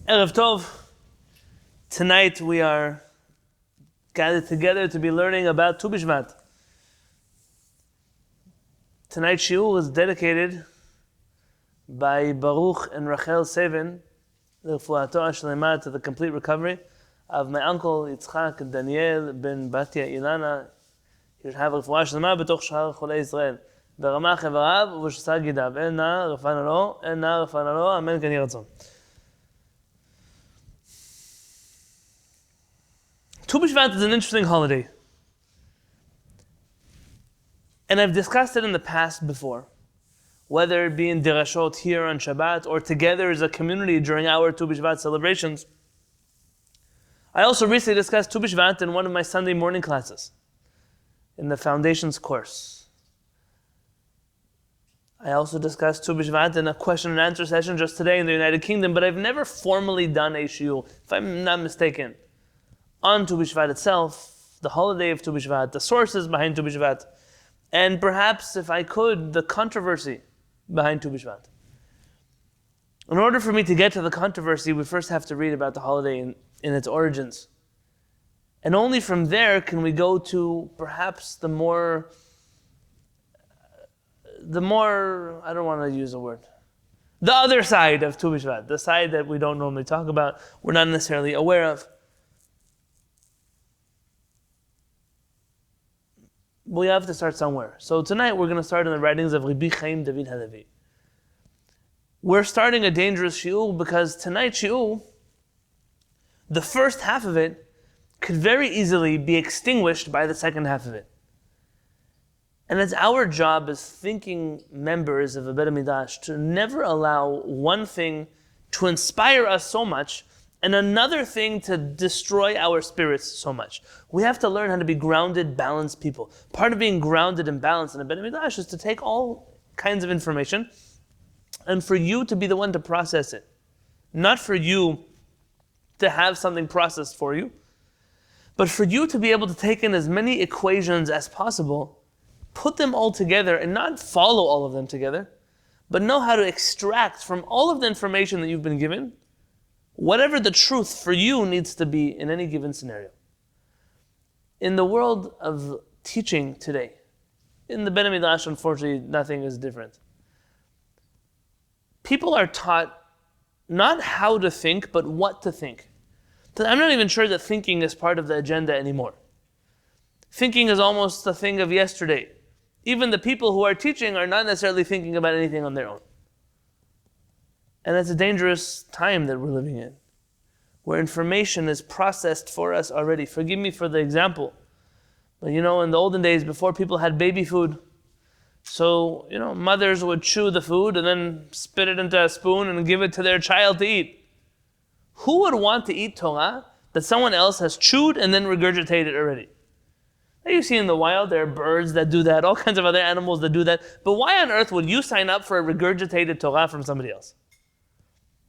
Erev Tov. Tonight we are gathered together to be learning about Tu Bishvat. Tonight's shiur is dedicated by Baruch and Rachel Seven, to the complete recovery of my uncle Yitzchak Daniel ben Batya Ilana. He should have refuah shlema b'toch Shaar Cholei Israel. V'ramach evarav v'shasa gidav. En na rafana lo, amen כן יהי רצון. Tu Bishvat is an interesting holiday. And I've discussed it in the past before. Whether it be in Dirashot here on Shabbat or together as a community during our Tu Bishvat celebrations. I also recently discussed Tu Bishvat in one of my Sunday morning classes, in the Foundations course. I also discussed Tu Bishvat in a question and answer session just today in the United Kingdom, but I've never formally done a shiur, if I'm not mistaken, on Tu Bishvat itself, the holiday of Tu Bishvat, the sources behind Tu Bishvat, and perhaps, if I could, the controversy behind Tu Bishvat. In order for me to get to the controversy, we first have to read about the holiday in its origins. And only from there can we go to perhaps the more, I don't want to use a word, the other side of Tu Bishvat, the side that we don't normally talk about, we're not necessarily aware of. We have to start somewhere. So tonight we're going to start in the writings of Rabbi Chaim Halevy. We're starting a dangerous shiur because tonight's shiur, the first half of it, could very easily be extinguished by the second half of it. And it's our job as thinking members of a Beit HaMikdash to never allow one thing to inspire us so much and another thing to destroy our spirits so much. We have to learn how to be grounded, balanced people. Part of being grounded and balanced in a Beit HaMikdash is to take all kinds of information and for you to be the one to process it. Not for you to have something processed for you, but for you to be able to take in as many equations as possible, put them all together and not follow all of them together, but know how to extract from all of the information that you've been given whatever the truth for you needs to be in any given scenario. In the world of teaching today, in the Beit HaMikdash, unfortunately, nothing is different. People are taught not how to think, but what to think. I'm not even sure that thinking is part of the agenda anymore. Thinking is almost a thing of yesterday. Even the people who are teaching are not necessarily thinking about anything on their own. And it's a dangerous time that we're living in, where information is processed for us already. Forgive me for the example, but in the olden days, before people had baby food, so, mothers would chew the food and then spit it into a spoon and give it to their child to eat. Who would want to eat Torah that someone else has chewed and then regurgitated already? Now you see in the wild, there are birds that do that, all kinds of other animals that do that, but why on earth would you sign up for a regurgitated Torah from somebody else?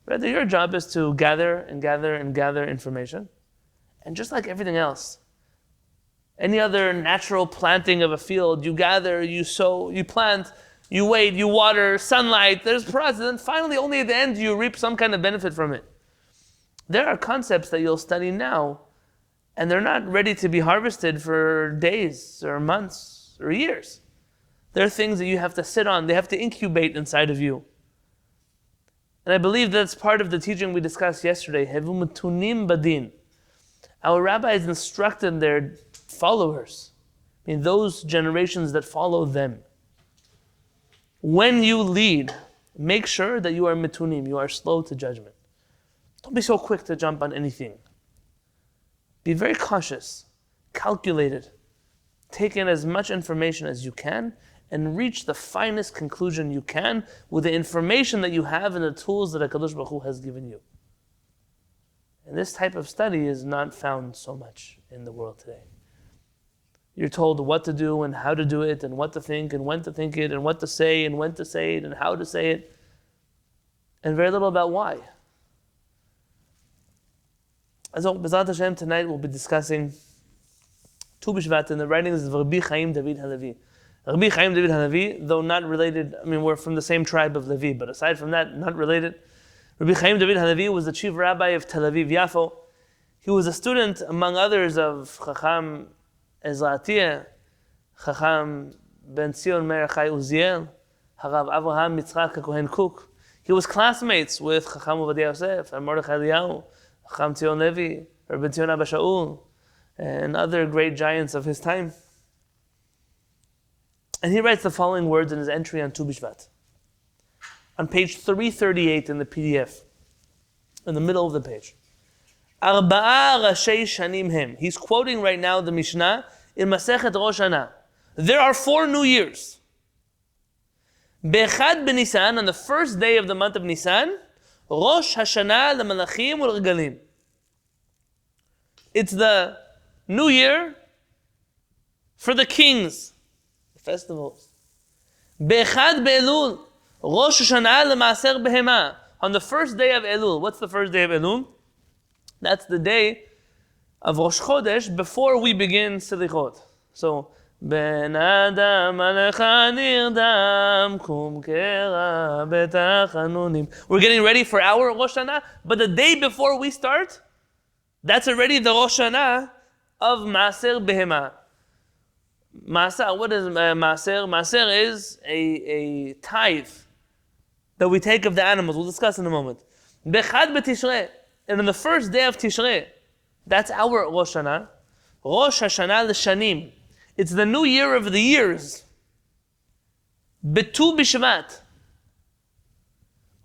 Rather, your job is to gather and gather and gather information. And just like everything else, any other natural planting of a field, you gather, you sow, you plant, you wait, you water, sunlight, there's process, and finally only at the end you reap some kind of benefit from it. There are concepts that you'll study now, and they're not ready to be harvested for days or months or years. They're things that you have to sit on, they have to incubate inside of you. And I believe that's part of the teaching we discussed yesterday. Hevu metunim badin. Our rabbis instructed their followers, those generations that follow them. When you lead, make sure that you are metunim, you are slow to judgment. Don't be so quick to jump on anything. Be very cautious, calculated. Take in as much information as you can and reach the finest conclusion you can with the information that you have and the tools that HaKadosh Baruch Hu has given you. And this type of study is not found so much in the world today. You're told what to do and how to do it and what to think and when to think it and what to say and when to say it and how to say it, and very little about why. So, B'ezrat Hashem, tonight we'll be discussing Tu Bishvat in the writings of Rabbi Chaim Halevy. Rabbi Chaim Halevy, though not related, we're from the same tribe of Levi, but aside from that, not related. Rabbi Chaim David Halevy was the chief rabbi of Tel Aviv Yafo. He was a student, among others, of Chacham Ezra Atiyah, Chacham Ben Zion Meir Chai Uziel, Harav Avraham Yitzchak HaKohen Cook. He was classmates with Chacham Ovadia Yosef, Mordechai Eliyahu, Chacham Tzion Levi, Rabbi Tzion Abba Shaul, and other great giants of his time. And he writes the following words in his entry on Tu Bishvat. On page 338 in the PDF, in the middle of the page. Arba'a Rashei Shanim Hem. He's quoting right now the Mishna in Masechet Rosh Hashanah. There are 4 new years. Be'echad b'Nisan, on the first day of the month of Nisan, Rosh Hashanah le'malachim u'regalim. It's the new year for the kings, the festivals. Be'echad be'Elul, Rosh Hashanah le'maaser behema. On the first day of Elul. What's the first day of Elul? That's the day of Rosh Chodesh before we begin Selichot. So, Ben Adam Alecha Nirdam Kum Kera Betachanunim. We're getting ready for our Rosh Hashanah, but the day before we start, that's already the Rosh Hashanah of Maaser Behema. Maaser, what is Maaser? Maaser is a tithe that we take of the animals. We'll discuss in a moment. Bechad B'Tishrei. And on the first day of Tishrei, that's our Rosh Hashanah. Rosh Hashanah l'Shanim. It's the new year of the years. Tu Bishvat.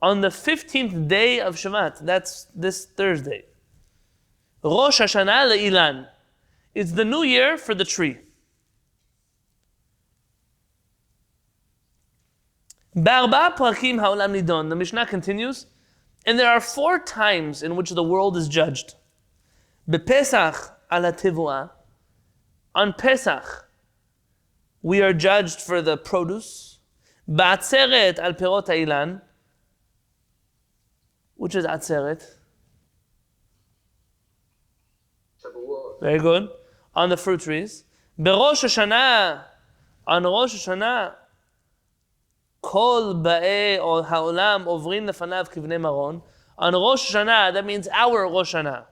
On the 15th day of Shvat. That's this Thursday. Rosh Hashanah le'ilan. It's the new year for the tree. Ba'arba'a prakim ha'olam nidon. The Mishnah continues. And there are 4 times in which the world is judged. Bepesach ala tivua. On Pesach, we are judged for the produce. Ba'atzeret al perot ha'ilan. Which is atzeret? Very good. On the fruit trees. Berosh Hashanah. On Rosh Hashanah, Kol ba'e or ha'olam ovrin lefanav kivnei maron. On Rosh Hashanah, that means our Rosh Hashanah.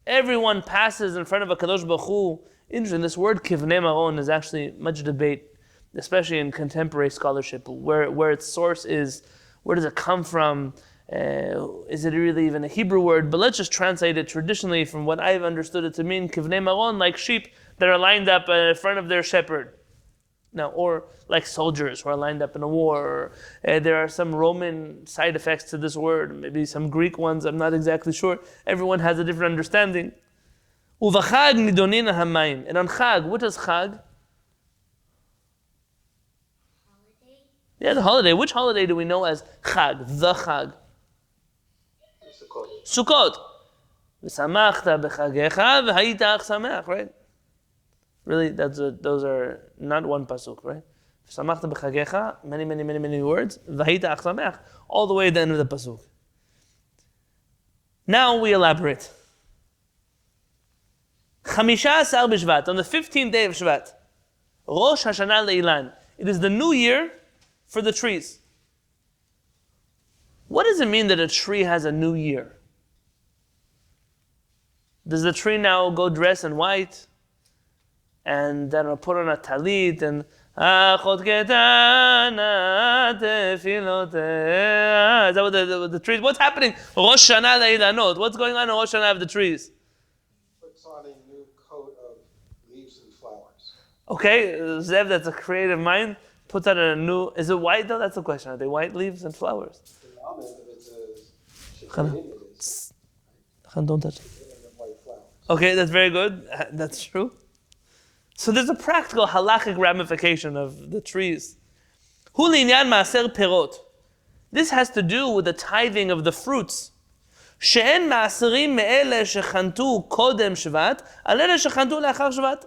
Everyone passes in front of a Kadosh Baruch Hu. Interesting, this word kivnei maron is actually much debate, especially in contemporary scholarship, where its source is, where does it come from? Is it really even a Hebrew word? But let's just translate it traditionally from what I've understood it to mean, kivnei maron, like sheep that are lined up in front of their shepherd. Now, or like soldiers who are lined up in a war. There are some Roman side effects to this word, maybe some Greek ones, I'm not exactly sure. Everyone has a different understanding. Uvachag nidonin hamayim. And on Chag, what is Chag? Holiday? Yeah, the holiday. Which holiday do we know as Chag, the Chag? Sukkot. V'samachta b'chagecha v'hayita ach sameach, right? Really, those are not one pasuk, right? Samachta b'chagecha, many words. V'hayita ach sameach, all the way at the end of the pasuk. Now we elaborate. Chamisha Asar b'Shvat, on the 15th day of Shvat, Rosh Hashanah le'ilan. It is the new year for the trees. What does it mean that a tree has a new year? Does the tree now go dress in white? And then I'll put on a talit and achot ketana tefiloteh. Is that what the trees? What's happening? Rosh Hashanah le'ilanot. What's going on in Rosh Hashanah of the trees? Puts on a new coat of leaves and flowers. Okay, Zev, that's a creative mind. Puts on a new. Is it white though? That's the question. Are they white leaves and flowers? The almond, if it's a Shiviti, it is. Don't touch it. White flowers. Okay, that's very good. That's true. So there's a practical halachic ramification of the trees. Hu linyan maaser perot. This has to do with the tithing of the fruits. She'en maaserim me'ele shechantu kodem shvat, al ele shechantu le'achar shvat.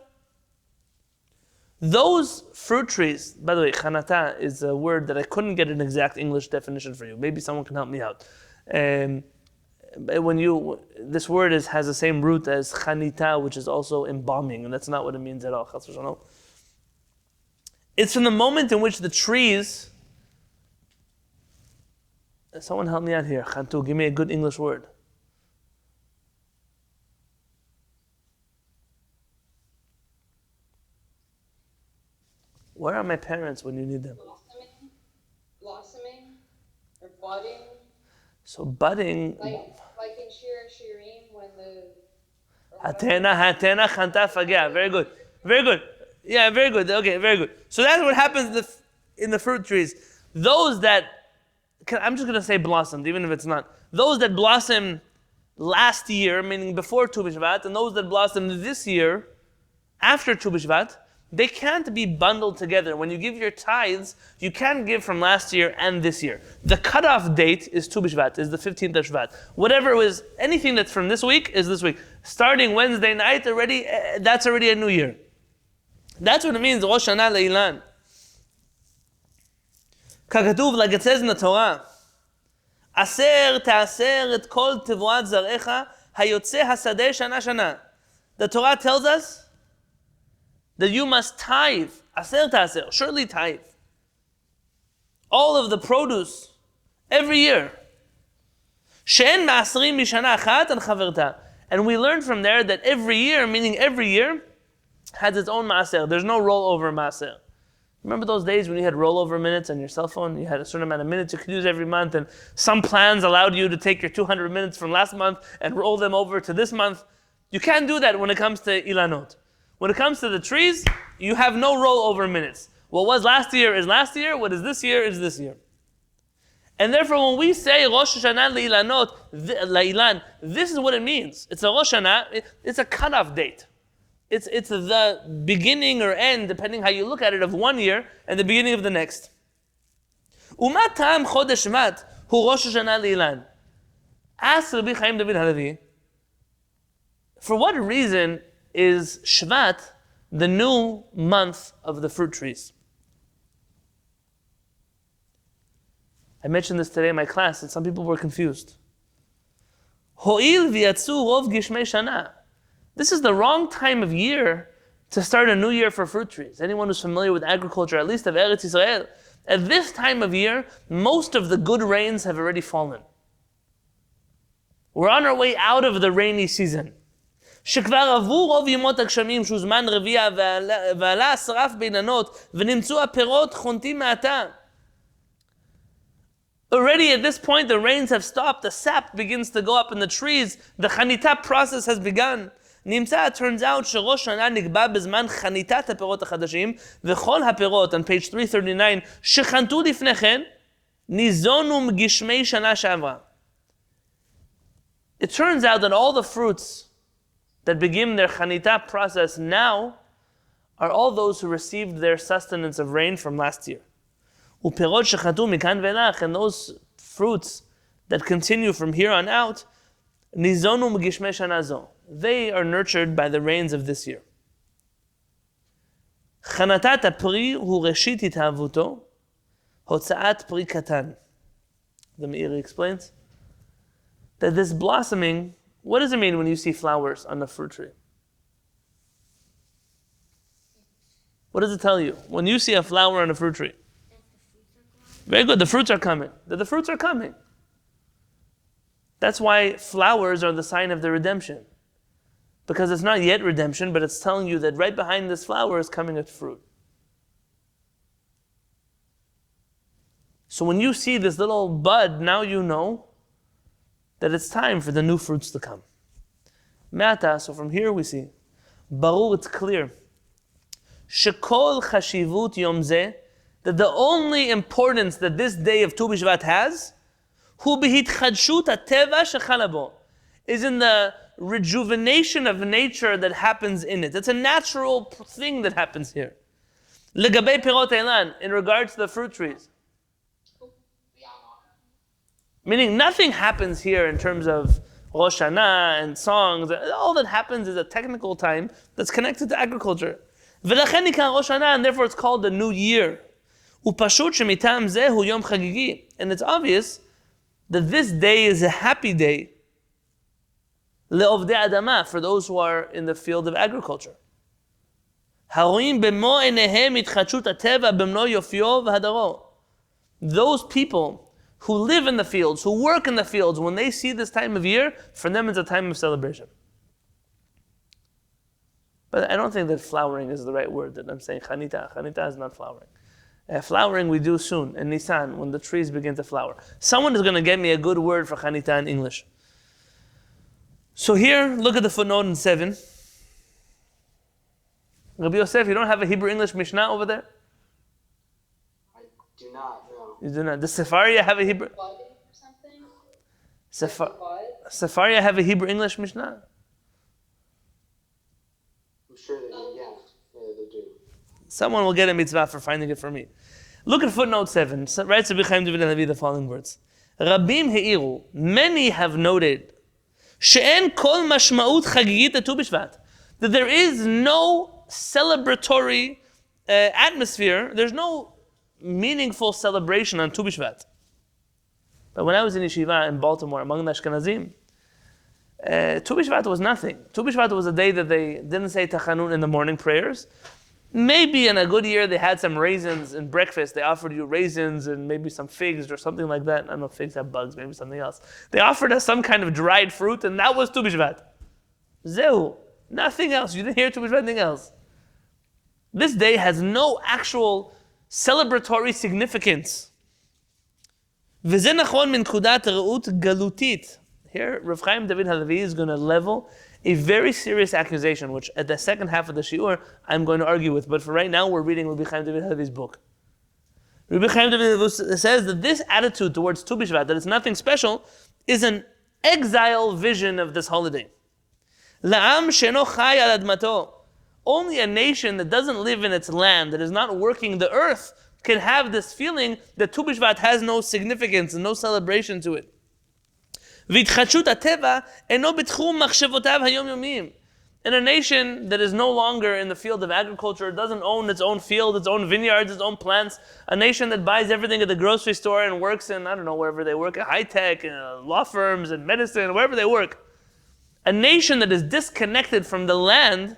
Those fruit trees, by the way, chanata is a word that I couldn't get an exact English definition for you. Maybe someone can help me out. This word has the same root as chanita, which is also embalming, and that's not what it means at all. It's from the moment in which the trees Someone help me out here. Khantu, give me a good English word. Where are my parents when you need them? Blossoming, or budding. So budding. Like in Shirim when the. Hatena, Khanta, Fagya. Very good. Very good. Yeah, very good. Okay, very good. So that's what happens in the fruit trees. Those that, I'm just going to say blossomed, even if it's not. Those that blossom last year, meaning before Tu Bishvat, and those that blossom this year, after Tu Bishvat, they can't be bundled together. When you give your tithes, you can't give from last year and this year. The cutoff date is Tu Bishvat, is the 15th of Shvat. Whatever it was, anything that's from this week is this week. Starting Wednesday night already, that's already a new year. That's what it means, Rosh Hashanah Le'ilan. Kagatuv, like it says in the Torah, Aser ta'aser et kol tevuat zarecha hayotze hasadeh shana shana. The Torah tells us that you must tithe, aser ta'aser, surely tithe, all of the produce every year. She'en ma'asrim mishana achat and chaverta. And we learn from there that every year, meaning every year, has its own maaser. There's no rollover maaser. Remember those days when you had rollover minutes on your cell phone? You had a certain amount of minutes you could use every month, and some plans allowed you to take your 200 minutes from last month and roll them over to this month. You can't do that when it comes to ilanot. When it comes to the trees, you have no rollover minutes. What was last year is last year, what is this year is this year. And therefore when we say Rosh Hashanah Le'ilan, this is what it means. It's a Rosh Hashanah, it's a cutoff date. It's the beginning or end, depending how you look at it, of one year and the beginning of the next. Umat Ta'am Chodesh Mat Hu Rosh Hashanah Le'ilan. Ask Rabbi Chaim David Halevy, for what reason is Shvat the new month of the fruit trees? I mentioned this today in my class, and some people were confused. Ho'il v'yatzu rov gishmei shana. This is the wrong time of year to start a new year for fruit trees. Anyone who's familiar with agriculture, at least of Eretz Yisrael, at this time of year, most of the good rains have already fallen. We're on our way out of the rainy season. שכבר עבור רוב ימות הגשמים שהוא זמן רביע ועלה השרף בעיננות ונמצאו הפירות חונטים מעתה. Already at this point the rains have stopped, the sap begins to go up in the trees, the חניתה process has begun. נמצא, it turns out שראש שנה נקבע בזמן חניתת הפירות החדשים וכל הפירות, on page 339, שחנתו לפני כן, ניזונו מגשמי שנה שעברה. It turns out that all the fruits that begin their chanita process now are all those who received their sustenance of rain from last year. Uperot shechatu mikan ve'elach, and those fruits that continue from here on out, nizonu m'gishmei shana zo. They are nurtured by the rains of this year. Chanatat ha'pri hu reshit hithavuto, hotzaat pri katan. The Meiri explains that this blossoming, what does it mean when you see flowers on the fruit tree? What does it tell you? When you see a flower on a fruit tree? Very good, the fruits are coming. The fruits are coming. That's why flowers are the sign of the redemption. Because it's not yet redemption, but it's telling you that right behind this flower is coming a fruit. So when you see this little bud, now you know that it's time for the new fruits to come. Me'ata, so from here we see, Barur, it's clear, Shekol chashivut yom zeh, that the only importance that this day of Tu Bishvat has, hu b'hitchadshut hateva shechala bo, is in the rejuvenation of nature that happens in it. It's a natural thing that happens here. Legabei pirot eilan, in regards to the fruit trees. Meaning nothing happens here in terms of Rosh Hashanah and songs. All that happens is a technical time that's connected to agriculture. V'lachen nikra Rosh Hashanah, and therefore it's called the new year. Upashut shemitam zeh hu yom chagigi. And it's obvious that this day is a happy day le'ovdei adama, for those who are in the field of agriculture. Haroim b'mo enehem itchadshut hateva b'mno yofyo v'hadaro. Those people who live in the fields, who work in the fields, when they see this time of year, for them it's a time of celebration. But I don't think that flowering is the right word that I'm saying. Chanita. Chanita is not flowering. Flowering we do soon, in Nisan, when the trees begin to flower. Someone is going to get me a good word for Chanita in English. So here, look at the footnote in 7. Rabbi Yosef, you don't have a Hebrew-English Mishnah over there? I do not, no. You do not. Does Sepharia have a Hebrew? Budding or something? Sepharia have a Hebrew-English Mishnah? I'm sure they do, yeah. Yeah, they do. Someone will get a mitzvah for finding it for me. Look at footnote 7. Writes Rabbi Chaim the following words. Rabim he'iru, many have noted, she'en kol mashma'ut chagigit Tu Bishvat, that there is no celebratory atmosphere, there's no meaningful celebration on Tu Bishvat. But when I was in yeshiva in Baltimore among the Ashkenazim, Tu Bishvat was nothing. Tu Bishvat was a day that they didn't say Tachanun in the morning prayers. Maybe in a good year they had some raisins in breakfast. They offered you raisins and maybe some figs or something like that. I don't know if figs have bugs, maybe something else. They offered us some kind of dried fruit, and that was Tu Bishvat. Zeu. Nothing else. You didn't hear Tu Bishvat, nothing else. This day has no actual celebratory significance. וזה נכון מנקודת ראות גלותית. Here, Rabbi Chaim David Halevy is going to level a very serious accusation, which at the second half of the shiur, I'm going to argue with. But for right now, we're reading Rabbi Chaim David Halevy's book. Rabbi Chaim David Halevy says that this attitude towards Tu Bishvat, that it's nothing special, is an exile vision of this holiday. La'am sheno chai al admato. Only a nation that doesn't live in its land, that is not working the earth, can have this feeling that Tu Bishvat has no significance and no celebration to it. והתחדשות הטבע אינו בתחום מחשבותיו היומיומיים. In a nation that is no longer in the field of agriculture, doesn't own its own field, its own vineyards, its own plants, a nation that buys everything at the grocery store and works in, I don't know, wherever they work, at high-tech, law firms and medicine, wherever they work. A nation that is disconnected from the land,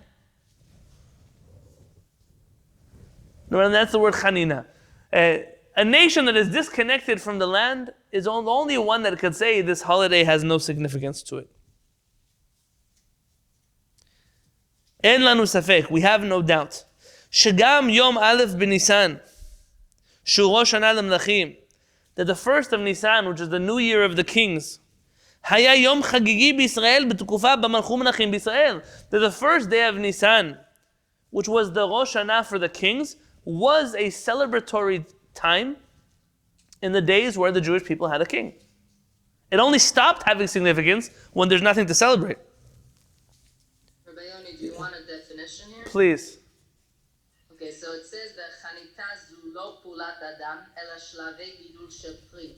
and that's the word chanina. A nation that is disconnected from the land is the only one that could say this holiday has no significance to it. En lanu safek, we have no doubt. Shagam yom aleph b'Nisan, shu rosh hana lemlachim, that the first of Nisan, which is the new year of the kings, haya yom chagigi b'Yisrael b'tukufa b'malchu menachem b'Yisrael, that the first day of Nisan, which was the Rosh Hashanah for the kings, was a celebratory time in the days where the Jewish people had a king. It only stopped having significance when there's nothing to celebrate. Rabbi Yoni, do you want a definition here? Please. Okay, so it says that Chanita zu lo pulat adam, ela shlavei gidul shel pri.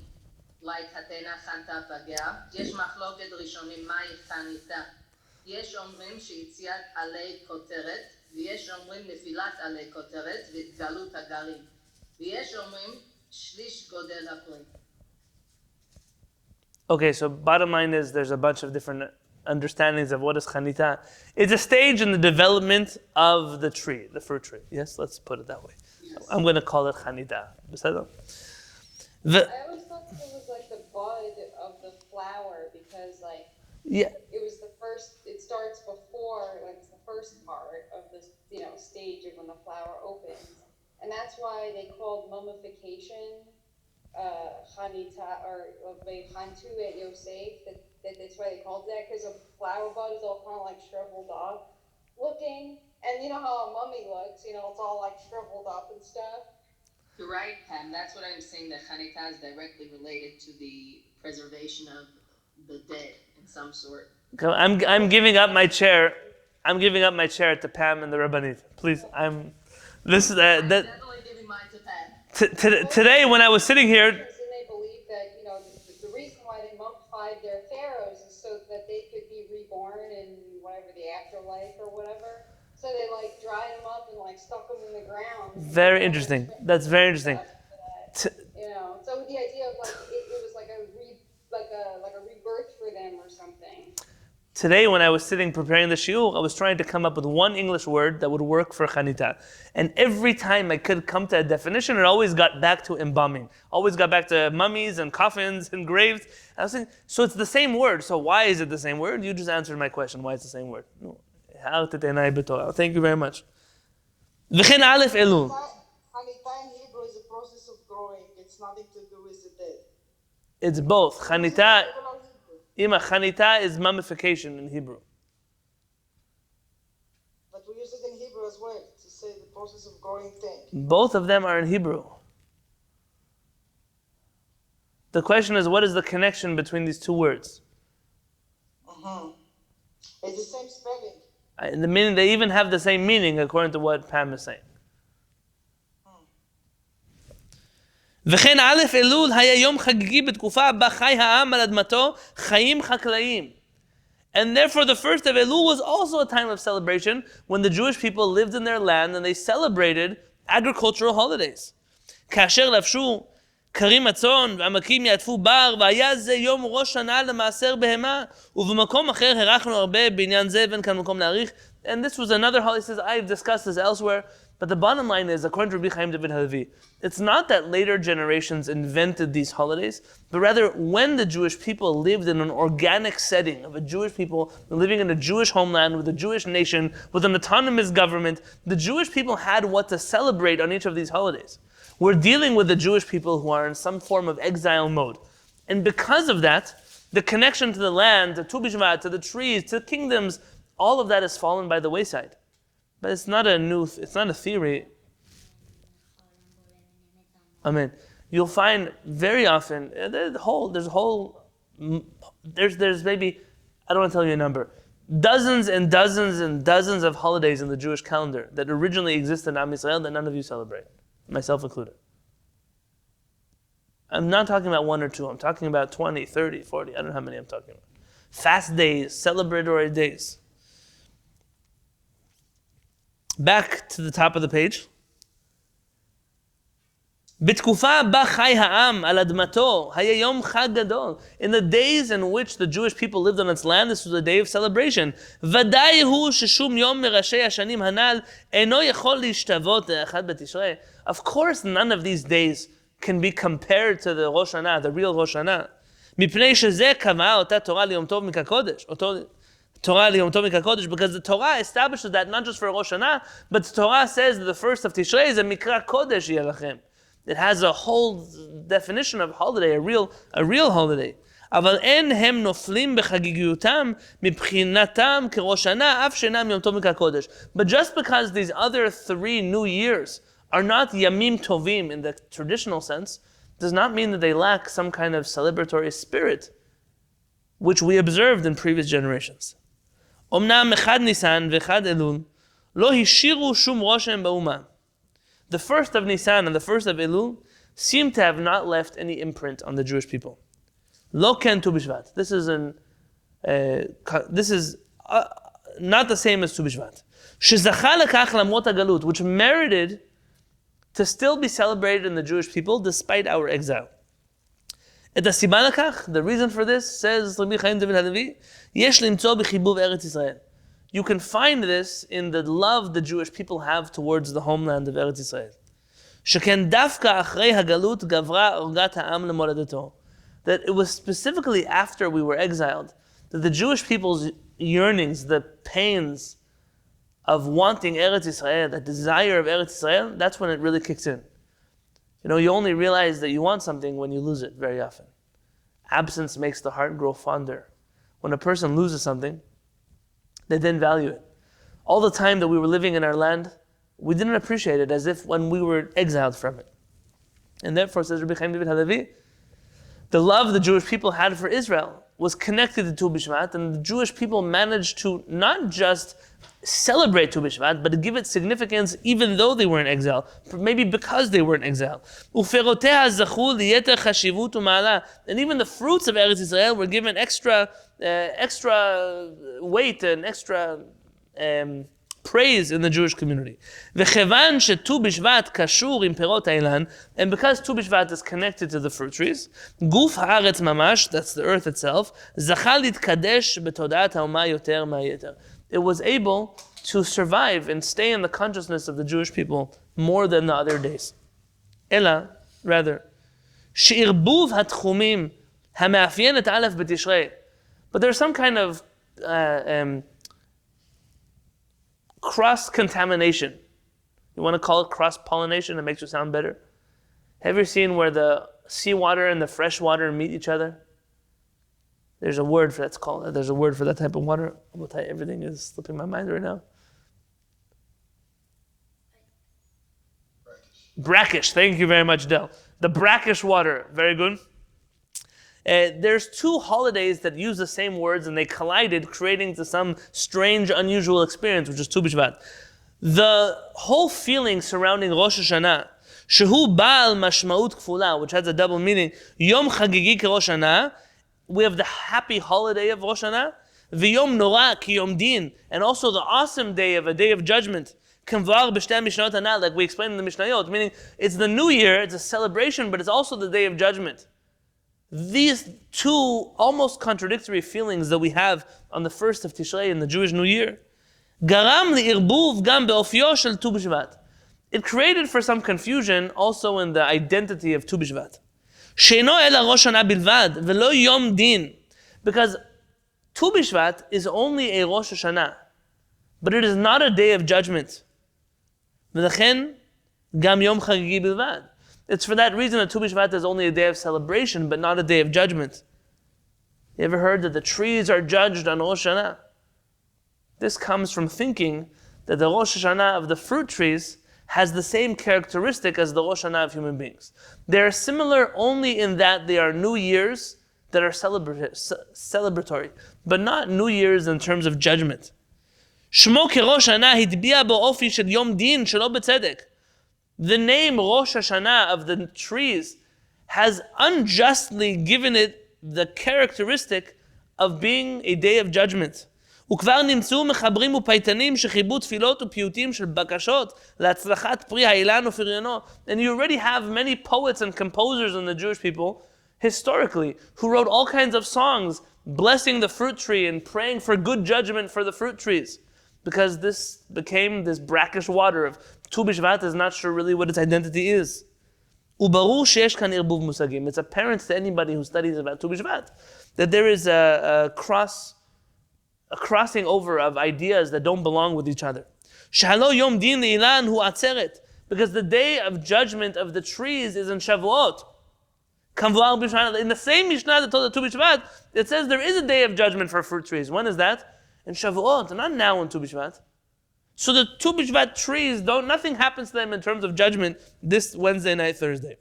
Like hatena chanta pagea. Yesh machloket rishonim mai Chanita. Yesh omrim sheitziat alei koteret, ויש אומרים נפילת עלי כותרת והתגלות הגרים. ויש אומרים שליש גודל הפרי. Okay, so bottom line is there's a bunch of different understandings of what is Chanita. It's a stage in the development of the tree, the fruit tree. Yes, let's put it that way. Yes. I'm going to call it Chanita. I always thought it was like the bud of the flower because like it was the first, it starts before, like it's the first part of this, stage of when the flower opens. And that's why they called mummification Chanita or Chantu at Yosef, that's why they called that, because a flower bud is all kind of like shriveled up looking. And you know how a mummy looks, it's all like shriveled up and stuff. You're right, Pam. That's what I'm saying, that Chanita is directly related to the preservation of the dead in some sort. I'm giving up my chair. I'm giving up my chair to Pam and the Rabbanit. Please, I'm definitely giving mine to Pam. Today, when I was sitting here, they believe that the reason why they mummified their pharaohs is so that they could be reborn in whatever the afterlife or whatever. So they dried them up and stuck them in the ground. Very interesting. That's very interesting. So the idea of it was like a rebirth for them or something. Today, when I was sitting preparing the shiur, I was trying to come up with one English word that would work for chanita. And every time I could come to a definition, it always got back to embalming. Always got back to mummies and coffins and graves. I was thinking, so it's the same word. So why is it the same word? You just answered my question. Why it's the same word? Thank you very much. V'chen Aleph Elul. Chanita in Hebrew is a process of growing. It's nothing to do with the dead. It's both. Chanita, Ima, chanita is mummification in Hebrew. But we use it in Hebrew as well to say the process of growing thing. Both of them are in Hebrew. The question is, what is the connection between these two words? It's the same spelling. The meaning, they even have the same meaning according to what Pam is saying. וכן א' אלול היה יום חגיגי בתקופה בה חי העם על אדמתו חיים חקלאיים. And therefore the first of Elul was also a time of celebration when the Jewish people lived in their land and they celebrated agricultural holidays. כאשר לבשו כרים הצאן והעמקים יעטפו בר והיה זה יום ראש שנה למעשר בהמה ובמקום אחר הרחנו הרבה בעניין זה ואין כאן מקום להאריך. And this was another holiday. He says, I've discussed this elsewhere, but the bottom line is, according to Rabbi Chaim Halevy, it's not that later generations invented these holidays, but rather when the Jewish people lived in an organic setting of a Jewish people living in a Jewish homeland with a Jewish nation, with an autonomous government, the Jewish people had what to celebrate on each of these holidays. We're dealing with the Jewish people who are in some form of exile mode. And because of that, the connection to the land, to Tu Bishvat, to the trees, to kingdoms, all of that has fallen by the wayside. But it's not a theory. Amen. You'll find very often, there's maybe, I don't want to tell you a number, dozens and dozens and dozens of holidays in the Jewish calendar that originally existed in Am Yisrael that none of you celebrate, myself included. I'm not talking about one or two, I'm talking about 20, 30, 40, I don't know how many I'm talking about. Fast days, celebratory days. Back to the top of the page. בתקופה בה חי העם על אדמתו, היה יום חג גדול. In the days in which the Jewish people lived on its land, this was a day of celebration. ודאי הוא ששום יום מראשי השנים הנ"ל אינו יכול להשתוות לאחד בתשרי. Of course, none of these days can be compared to the Rosh Hashanah, the real Rosh Hashanah. מפני שזה קבעה אותה תורה ליום טוב מקודש. Torah Yom Tov Kodesh, because the Torah establishes that not just for Rosh Hashanah, but the Torah says that the first of Tishrei is a Mikra Kodesh Yelachem. It has a whole definition of holiday, a real holiday. אבל אין הם נופלים בחגיגיותם מבחינתם כראש שנה אף שאינם יום טוב מקרא קודש. But just because these other 3 new years are not Yamim Tovim in the traditional sense, does not mean that they lack some kind of celebratory spirit, which we observed in previous generations. אמנם אחד ניסן ואחד אלול לא השאירו שום רושם באומה. The first of Nisan and the first of Elul seem to have not left any imprint on the Jewish people. Lo ken Tu Bishvat. This is not the same as Tu Bishvat. שזכה לכך למרות הגלות, which merited to still be celebrated in the Jewish people despite our exile. את הסיבה לכך, the reason for this, says Rabbi Chaim Halevy, יש למצוא בחיבוב ארץ ישראל. You can find this in the love the Jewish people have towards the homeland of Eretz Israel. שכן דווקא אחרי הגלות גברה ערגת העם למולדתו. That it was specifically after we were exiled that the Jewish people's yearnings, the pains of wanting Eretz Israel, the desire of Eretz Israel, that's when it really kicks in. You only realize that you want something when you lose it very often. Absence makes the heart grow fonder. When a person loses something, they then value it. All the time that we were living in our land, we didn't appreciate it as if when we were exiled from it. And therefore, says Rabbi Chaim Halevy, the love the Jewish people had for Israel was connected to Tu Bishvat, and the Jewish people managed to not just celebrate Tu Bishvat, but to give it significance even though they were in exile, maybe because they were in exile. And even the fruits of Eretz Israel were given extra weight and extra praise in the Jewish community. וכיוון שט"ו בשבט קשור עם פירות האילן, and because Tu Bishvat is connected to the fruit trees, גוף הארץ ממש, that's the earth itself, זכה להתקדש בתודעת האומה יותר מהיתר. It was able to survive and stay in the consciousness of the Jewish people more than the other days. אלא, rather, שערבוב התחומים המאפיין את א' בתשרי, but there's some kind of cross-contamination. You want to call it cross-pollination? It makes you sound better. Have you seen where the seawater and the fresh water meet each other? There's a word for that. There's a word for that type of water. I'll tell you, everything is slipping my mind right now. Brackish. Thank you very much, Del. The brackish water. Very good. There's two holidays that use the same words and they collided, creating some strange, unusual experience, which is Tu Bishvat. The whole feeling surrounding Rosh Hashanah, Shehu Baal Mashmaut Kfula, which has a double meaning, Yom Chagigi Ki Rosh Hashanah, we have the happy holiday of Rosh Hashanah, V'Yom Nora Ki Yom Din, and also the awesome day of a day of judgment, Kemvar B'Shtei Mishnayot Hanal, like we explained in the Mishnayot, meaning it's the new year, it's a celebration, but it's also the day of judgment. These two almost contradictory feelings that we have on the 1st of Tishrei in the Jewish New Year, garam li'irbuv gam be'ofyo shel Tu Bishvat. It created for some confusion also in the identity of Tu Bishvat. Sheino ela Rosh Hashanah bilvad ve'lo Yom Din, because Tu Bishvat is only a Rosh Hashanah, but it is not a day of judgment. V'lechen gam Yom Chagigi bilvad. It's for that reason that Tu Bishvat is only a day of celebration, but not a day of judgment. You ever heard that the trees are judged on Rosh Hashanah? This comes from thinking that the Rosh Hashanah of the fruit trees has the same characteristic as the Rosh Hashanah of human beings. They are similar only in that they are New Years that are celebratory, but not New Years in terms of judgment. Shmo keRosh Hashanah hitbiya ba'ofi shel Yom Din shelo b'tzedek. The name Rosh Hashanah of the trees has unjustly given it the characteristic of being a day of judgment. וכבר נמצאו מחברים ופייטנים שחיבו תפילות ופיוטים של בקשות להצלחת פרי האילן ופריינו. And you already have many poets and composers in the Jewish people, historically, who wrote all kinds of songs blessing the fruit tree and praying for good judgment for the fruit trees. Because this became this brackish water of Tu Bishvat is not sure really what its identity is. וברור שיש כאן ערבוב מושגים. It's apparent to anybody who studies about Tu Bishvat that there is a crossing over of ideas that don't belong with each other. שהלא יום דין לאילן הוא עצרת. Because the day of judgment of the trees is in Shavuot. In the same Mishnah that told the Tu Bishvat, it says there is a day of judgment for fruit trees. When is that? In Shavuot, not now in Tu Bishvat. So the Tu Bishvat trees, nothing happens to them in terms of judgment this Wednesday night, Thursday.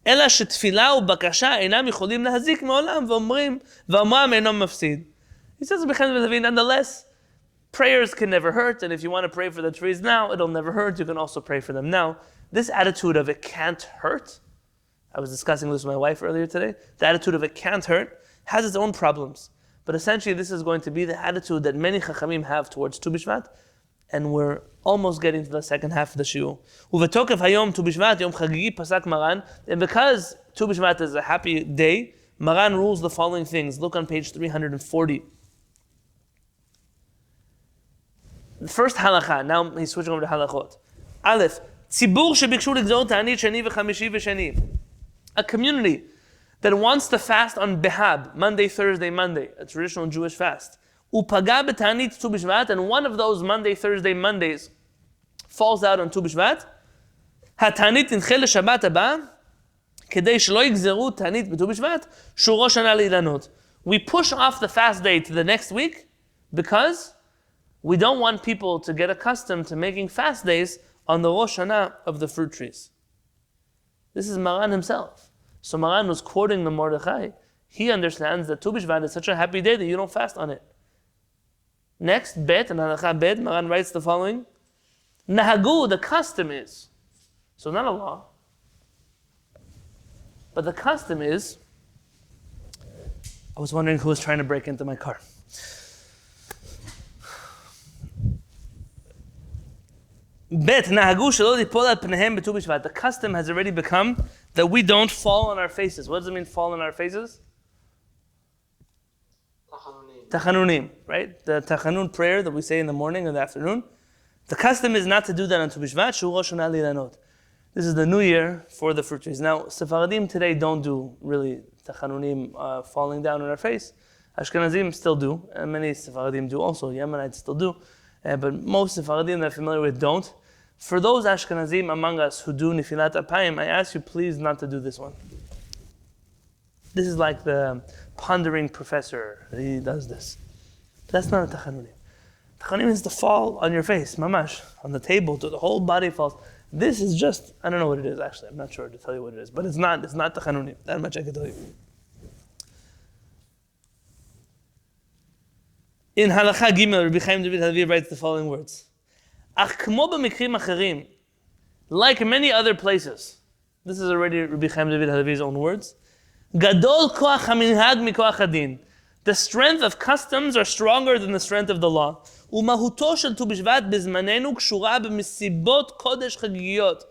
אלא שתפילה ובקשה אינם יכולים להזיק מעולם ואומרם אינו מפסיד. He says, nonetheless, prayers can never hurt, and if you want to pray for the trees now, it'll never hurt. You can also pray for them now. This attitude of it can't hurt, I was discussing this with my wife earlier today, the attitude of it can't hurt has its own problems. But essentially, this is going to be the attitude that many Chachamim have towards Tu Bishvat, and we're almost getting to the second half of the shiur. ובתוקף היום Tu Bishvat יום חגיגי פסק מרן, and because Tu Bishvat is a happy day, Maran rules the following things. Look on page 340. The first halacha, now he's switching over to halachot. Aleph, ציבור שביקשו לגזור תענית שני וחמישי ושני. A community that wants to fast on Behab, Monday, Thursday, Monday, a traditional Jewish fast. Upaga b'tanit Tu Bishvat, and one of those Monday, Thursday, Mondays falls out on Tu Bishvat. Hatanit tinche לשבת הבא, כדי שלא יגזרו תענית בט"ו בשבט, שהוא ראש שנה לאילנות. We push off the fast day to the next week because we don't want people to get accustomed to making fast days on the Rosh Hashanah of the fruit trees. This is Maran himself. So Maran was quoting the Mordechai. He understands that Tu Bishvat is such a happy day that you don't fast on it. Next, Bet, and Halacha Bet, Maran writes the following. Nahagu, the custom is. So not a law. But the custom is, I was wondering who was trying to break into my car. Bet nahagu shelo lipol al pneihem betu bishvat. The custom has already become that we don't fall on our faces. What does it mean, fall on our faces? Tachanunim, right? The tachanun prayer that we say in the morning and the afternoon. The custom is not to do that on Tu Bishvat. Shu Rosh Hashanah Lilanot. This is the new year for the fruit trees. Now, Sephardim today don't do really tachanunim falling down on our face. Ashkenazim still do, and many Sephardim do also. Yemenites still do, but most Sephardim that are familiar with don't. For those Ashkenazim among us who do Nifilat Apayim, I ask you please not to do this one. This is like the pondering professor. He does this. That's not a tachanunim. Tachanunim is to fall on your face, mamash, on the table, till the whole body falls. This is just, I don't know what it is actually. I'm not sure to tell you what it is, but it's not tachanunim. That much I can tell you. In Halacha Gimel, Rabbi Chaim Halevy writes the following words. Ach kmo b'mikrim acherim, like many other places. This is already Rabbi Chaim Halevy's own words. Gadol koach haminhag mikoach hadin. The strength of customs are stronger than the strength of the law. Umahuto shel Tu Bishvat bizmanenu kshura b'misibot kodesh chagigiyot.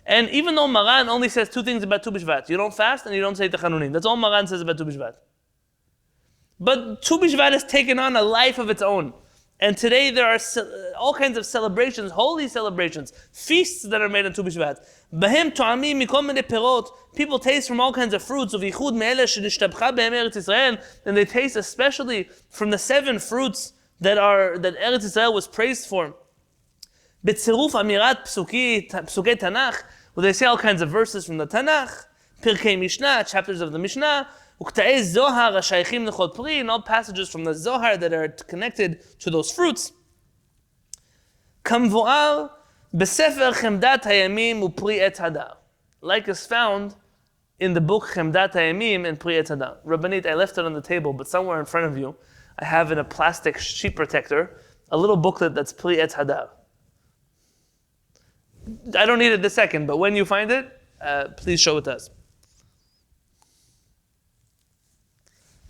And even though Maran only says two things about Tu Bishvat, you don't fast and you don't say Tachanunim. That's all Maran says about Tu Bishvat. But Tu Bishvat has taken on a life of its own. And today there are all kinds of celebrations, holy celebrations, feasts that are made on Tu Bishvat. Bahem to'amim mikol minei perot. People taste from all kinds of fruits. Uvichud me'ele shenishtabcha behem Eretz Yisrael. And they taste especially from the 7 fruits that Eretz Yisrael was praised for. Betziruf amirat psukei Tanakh, where they say all kinds of verses from the Tanakh. Pirkei Mishna, chapters of the Mishna. Ukta'ei Zohar hashaychim lechol pri, and all passages from the Zohar that are connected to those fruits. Kamvo'ar besefer Chemdat Hayamim u'pri et hadar, like is found in the book Chemdat Hayamim and Pri et hadar. Rabbanit, I left it on the table, but somewhere in front of you, I have in a plastic sheet protector a little booklet that's Pri et hadar. I don't need it this second, but when you find it, please show it to us.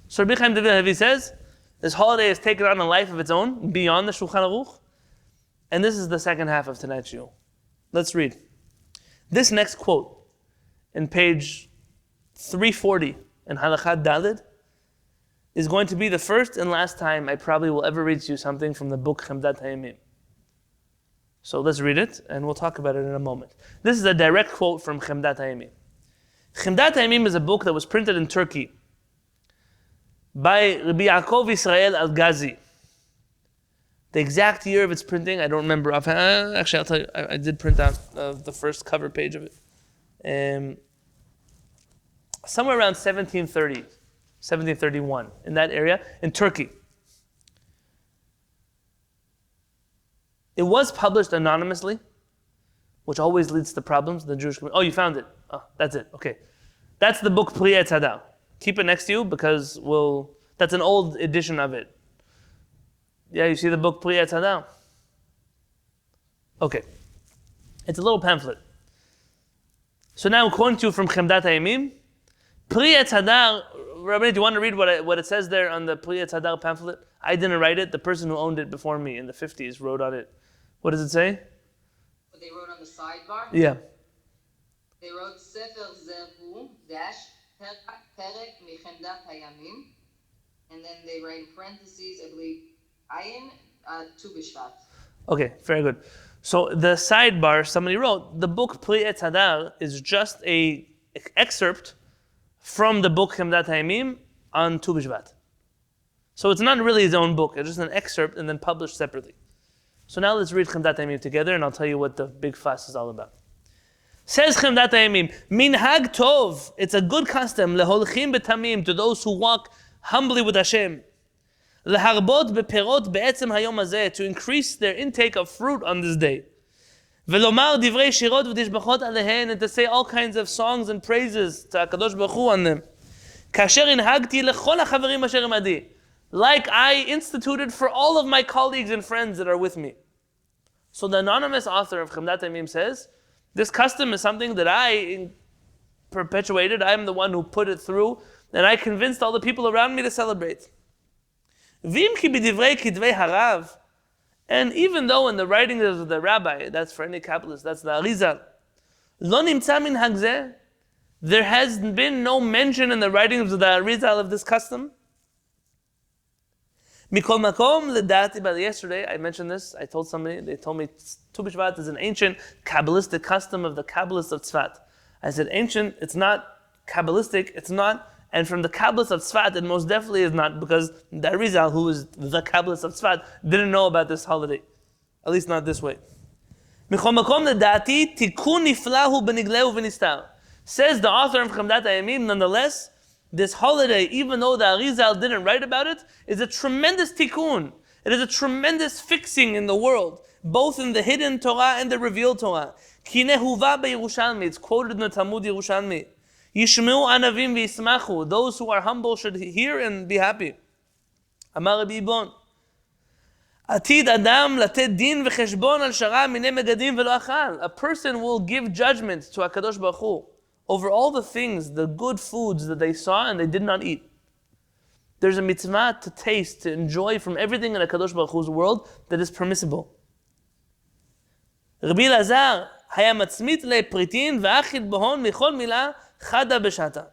So Rabbi Chaim Halevy says, this holiday has taken on a life of its own, beyond the Shulchan Aruch. And this is the second half of tonight's shiur. Let's read. This next quote, in page 340 in Halakha Daled, is going to be the first and last time I probably will ever read to you something from the book Chemdat Hayamim. So let's read it, and we'll talk about it in a moment. This is a direct quote from Chemdat Hayamim. Chemdat Hayamim is a book that was printed in Turkey by Rabbi Yaakov Israel Al-Ghazi. The exact year of its printing, I don't remember offhand. Actually, I'll tell you, I did print out the first cover page of it. Somewhere around 1730, 1731, in that area, in Turkey. It was published anonymously, which always leads to problems in the Jewish community. Oh, you found it. Oh, that's it. Okay. That's the book Pri et hadar. Keep it next to you because that's an old edition of it. Yeah, you see the book Pri et hadar? Okay. It's a little pamphlet. So now I'm quoting to you from Chemdat Hayamim. Pri et hadar, Rabbi, do you want to read what it says there on the Pri et hadar pamphlet? I didn't write it. The person who owned it before me in the 50s wrote on it. What does it say? What they wrote on the sidebar? Yeah. They wrote Sefer Zehu dash Perek Michendat Hayamim, and then they write in parentheses, I believe, Ayin Tu Bishvat. Okay, very good. So the sidebar, somebody wrote, the book Pri et hadar is just an excerpt from the book Chemdat Hayamim on Tu Bishvat. So it's not really his own book, it's just an excerpt and then published separately. So now let's read Chemdat Hayamim together and I'll tell you what the big fuss is all about. Says Chemdat Hayamim, Minhag Tov, it's a good custom, leholchim betamim, to those who walk humbly with Hashem. Leharbot beperot be'etzem hayom hazeh, to increase their intake of fruit on this day. Velomar divrei shirot v'tishbachot alehen, and to say all kinds of songs and praises to HaKadosh Baruch Hu on them. Kasher inhagti lechol hachaverim asher imadi, like I instituted for all of my colleagues and friends that are with me. So the anonymous author of Chemdat Hayamim says, this custom is something that I perpetuated. I'm the one who put it through, and I convinced all the people around me to celebrate. Vim ki b'divrei kidvei harav, And even though in the writings of the rabbi, that's for any Kabbalist, that's the Arizal, Lo nimtza min hagzeh, there has been no mention in the writings of the Arizal of this custom. Mikol makom ledati, but yesterday I mentioned this, I told somebody, they told me Tu Bishvat is an ancient Kabbalistic custom of the Kabbalists of Tzfat. I said ancient, it's not Kabbalistic, it's not, and from the Kabbalists of Tzfat it most definitely is not, because the Arizal, who is the Kabbalist of Tzfat, didn't know about this holiday. At least not this way. Mikol makom ledati tikun niflahu benigleu v'nistar. Says the author of Kehillat Hayamim, nonetheless, this holiday, even though the Arizal didn't write about it, is a tremendous tikkun. It is a tremendous fixing in the world, both in the hidden Torah and the revealed Torah. Ki nehuva beYerushalmi, it's quoted in the Talmud Yerushalmi. Yishmeu anavim v'yismachu, those who are humble should hear and be happy. Amar Rabbi Ibon, Atid Adam latet din v'cheshbon al shara minei megadim v'lo achal. A person will give judgment to HaKadosh Baruch Hu over all the things, the good foods that they saw and they did not eat. There's a mitzvah to taste, to enjoy from everything in HaKadosh Baruch Hu's world that is permissible. Rabbi Elazar haya matzmit le pritin v'achid bohon michol milah chada b'shata.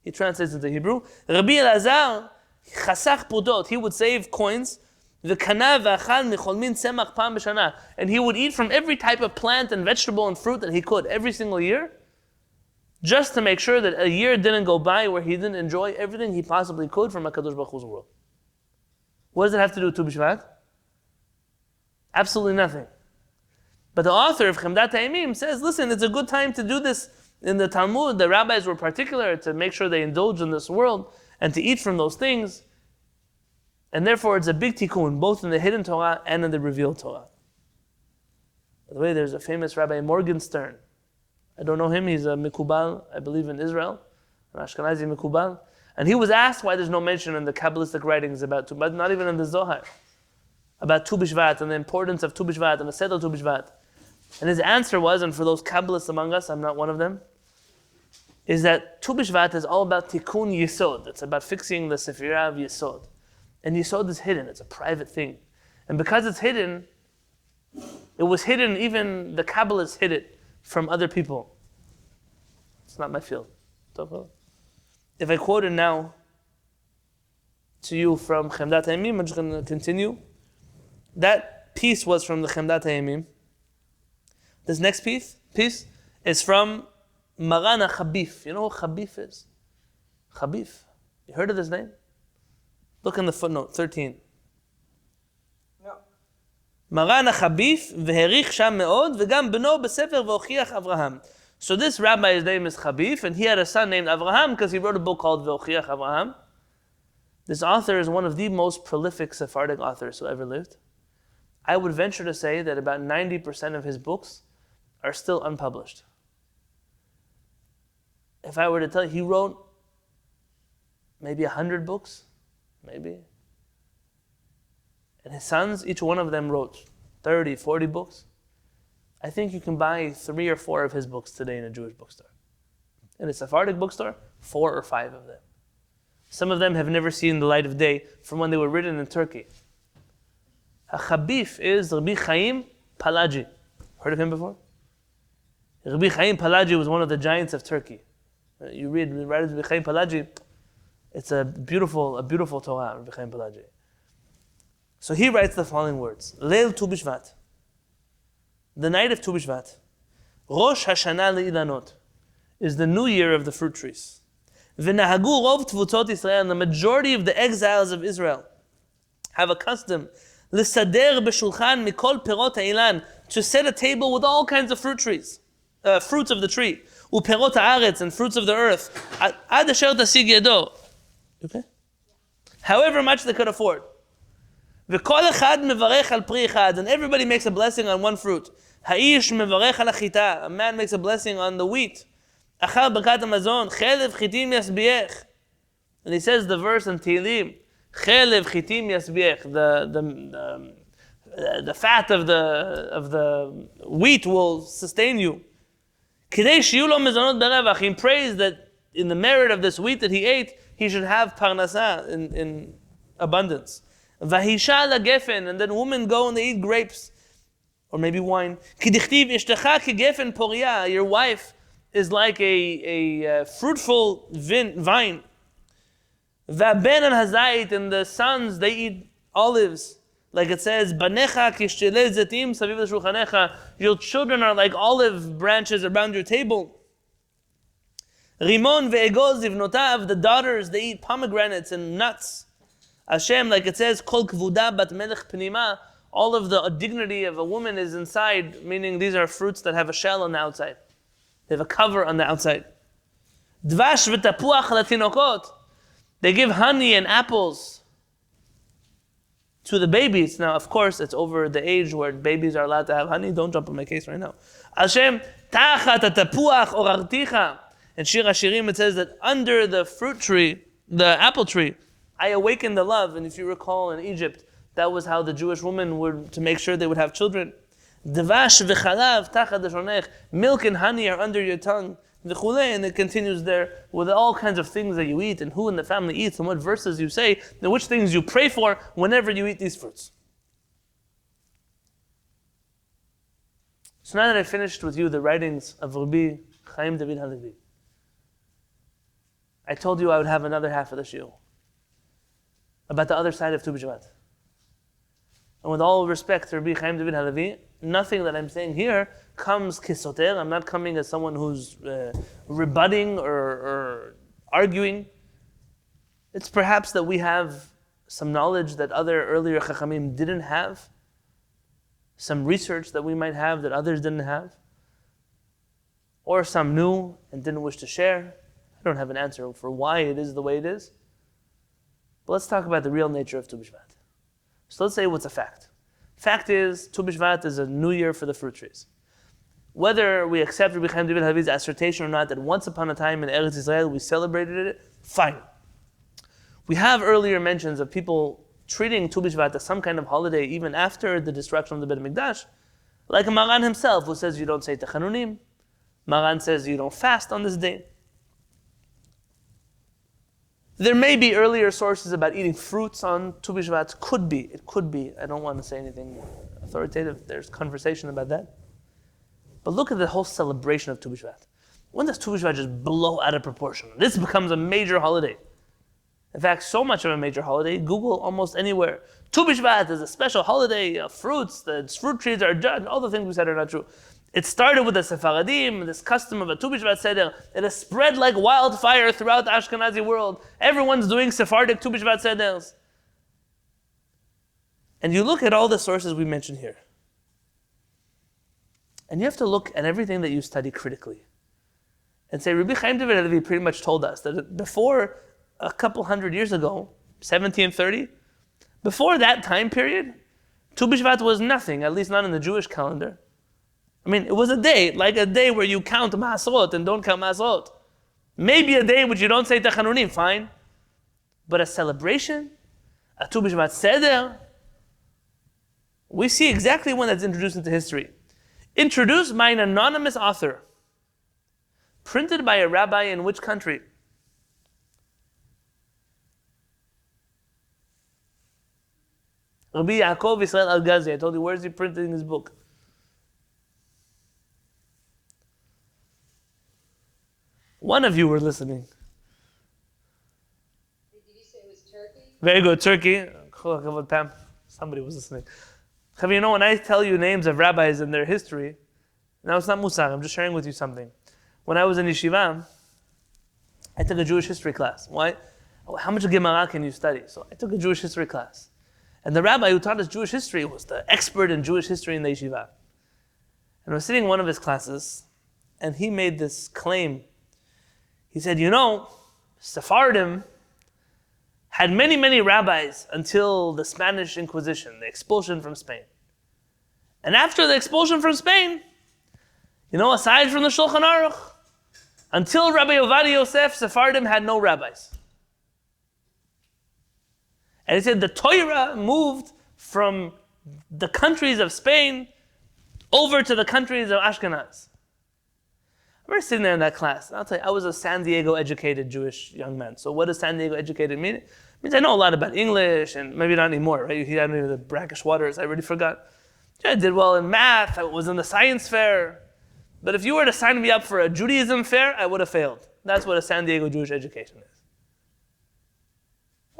He translates into Hebrew. Rabbi Elazar chasach prutot. He would save coins. V'kana v'achal michol min tzemach pam b'shana. And he would eat from every type of plant and vegetable and fruit that he could every single year, just to make sure that a year didn't go by where he didn't enjoy everything he possibly could from HaKadosh Baruch Hu's world. What does it have to do with Tu Bishvat? Absolutely nothing. But the author of Kehillat Hayamim says, listen, it's a good time to do this. In the Talmud, the rabbis were particular to make sure they indulge in this world and to eat from those things. And therefore it's a big tikkun, both in the hidden Torah and in the revealed Torah. By the way, there's a famous Rabbi Morgenstern. I don't know him, he's a Mikubal, I believe in Israel, an Ashkenazi Mikubal. And he was asked why there's no mention in the Kabbalistic writings about Tu, but not even in the Zohar, about Tu Bishvat and the importance of Tu Bishvat and the Seder Tu Bishvat. And his answer was, and for those Kabbalists among us, I'm not one of them, is that Tu Bishvat is all about Tikkun Yesod. It's about fixing the Sefirah of Yesod. And Yesod is hidden, it's a private thing. And because it's hidden, it was hidden, even the Kabbalists hid it from other people. It's not my field. If I quote it now to you from Kehillat Hayamim, I'm just going to continue. That piece was from the Kehillat Hayamim. This next piece is from Maran Khabib. You know who Khabib is? Khabib. You heard of this name? Look in the footnote, 13. Maran Khabib v'herich sham me'od v'gam beno b'sefer v'ochiach Avraham. So this rabbi's name is Khabib, and he had a son named Avraham because he wrote a book called V'ochiach Avraham. This author is one of the most prolific Sephardic authors who ever lived. I would venture to say that about 90% of his books are still unpublished. If I were to tell you, he wrote maybe 100 books, maybe. And his sons, each one of them wrote 30, 40 books. I think you can buy 3 or 4 of his books today in a Jewish bookstore. In a Sephardic bookstore, 4 or 5 of them. Some of them have never seen the light of day from when they were written in Turkey. Khabib is Rabbi Chaim Palaji. Heard of him before? Rabbi Chaim Palaji was one of the giants of Turkey. You read Rabbi Chaim Palaji, it's a beautiful Torah, Rabbi Chaim Palaji. So he writes the following words. Leil Tu Bishvat. The night of Tu Bishvat. Rosh Hashanah le'ilanot is the new year of the fruit trees. V'nahagu rov tvutzot Israel, and the majority of the exiles of Israel have a custom l'sader b'shulchan mikol perot ha'ilan, to set a table with all kinds of fruits of the tree, uperot haaretz, and fruits of the earth, ad asher tasig yado. Okay? However much they could afford. V'kol echad mevarech al pri echad, and everybody makes a blessing on one fruit. Ha'ish mevarech al achita, a man makes a blessing on the wheat. Achar berkat hamazon, chelev chitim yasbiech. And he says the verse in Tehillim, chelev chitim yasbiech, the fat of the wheat will sustain you. Kidei shiyu lo mezonot berevach, he prays that in the merit of this wheat that he ate, he should have parnasa in abundance. Vahisha la gefen, and then women go and they eat grapes, or maybe wine. Kidichtiv ishtecha kegefen poria, your wife is like a fruitful vine. Vaben and hazait, and the sons, they eat olives. Like it says, Banecha kishtele zetim saviv l'shulchanecha, your children are like olive branches around your table. Rimon ve'egoz ivnotav, the daughters, they eat pomegranates and nuts. Hashem, like it says, Kol kvuda bat melech pnima, all of the dignity of a woman is inside, meaning these are fruits that have a shell on the outside. They have a cover on the outside. Dvash v'tapuach latinokot, they give honey and apples to the babies. Now, of course, it's over the age where babies are allowed to have honey. Don't jump on my case right now. Hashem, tachat tapuach orarticha. In Shir HaShirim it says that under the fruit tree, the apple tree, I awakened the love. And if you recall in Egypt, that was how the Jewish women would, to make sure they would have children. Devash v'chalav tachat deshonech. Milk and honey are under your tongue. And it continues there with all kinds of things that you eat and who in the family eats and what verses you say and which things you pray for whenever you eat these fruits. So now that I finished with you the writings of Rabbi Chaim David Halevy, I told you I would have another half of the shiur about the other side of Tu Bishvat. And with all respect to Rabbi Chaim David Halevy, nothing that I'm saying here comes kisoter. I'm not coming as someone who's rebutting or arguing. It's perhaps that we have some knowledge that other earlier Chachamim didn't have, some research that we might have that others didn't have, or some knew and didn't wish to share. I don't have an answer for why it is the way it is. But let's talk about the real nature of Tu Bishvat. So let's say what's a fact. Fact is, Tu Bishvat is a new year for the fruit trees. Whether we accept Rabbi Chaim David Halevy's assertion or not, that once upon a time in Eretz Israel we celebrated it, fine. We have earlier mentions of people treating Tu Bishvat as some kind of holiday even after the destruction of the Beit HaMikdash, like Maran himself, who says you don't say Techanunim. Maran says you don't fast on this day. There may be earlier sources about eating fruits on Tu Bishvat. It could be. I don't want to say anything authoritative. There's conversation about that. But look at the whole celebration of Tu Bishvat. When does Tu Bishvat just blow out of proportion? This becomes a major holiday. In fact, so much of a major holiday, Google almost anywhere. Tu Bishvat is a special holiday of fruits, the fruit trees are judged, all the things we said are not true. It started with the Sephardim, this custom of a Tu Bishvat Seder. It has spread like wildfire throughout the Ashkenazi world. Everyone's doing Sephardic Tu Bishvat Seders. And you look at all the sources we mentioned here. And you have to look at everything that you study critically. And say, Rabbi Chaim David Halevy pretty much told us that before a couple hundred years ago, 1730, before that time period, Tu Bishvat was nothing, at least not in the Jewish calendar. I mean, it was a day, like a day where you count Maasrot and don't count Maasrot. Maybe a day which you don't say Techanunim, fine. But a celebration, a Tu Bishvat Seder, we see exactly when that's introduced into history. Introduced by an anonymous author. Printed by a rabbi in which country? Rabbi Yaakov Israel Al-Ghazi. I told you, where is he printing his book? One of you were listening. Did you say it was Turkey? Very good, Turkey. Pam. Somebody was listening. You know, when I tell you names of rabbis and their history, now it's not Musar, I'm just sharing with you something. When I was in yeshiva, I took a Jewish history class. Why? How much Gemara can you study? So I took a Jewish history class. And the rabbi who taught us Jewish history was the expert in Jewish history in the yeshiva. And I was sitting in one of his classes, and he made this claim. He said, you know, Sephardim had many, many rabbis until the Spanish Inquisition, the expulsion from Spain. And after the expulsion from Spain, you know, aside from the Shulchan Aruch, until Rabbi Ovadia Yosef, Sephardim had no rabbis. And he said the Torah moved from the countries of Spain over to the countries of Ashkenaz. I remember sitting there in that class. I'll tell you, I was a San Diego educated Jewish young man. So what does San Diego educated mean? It Means I know a lot about English, and maybe not anymore, right? He had me with the brackish waters, I already forgot. I did well in math, I was in the science fair. But if you were to sign me up for a Judaism fair, I would have failed. That's what a San Diego Jewish education is.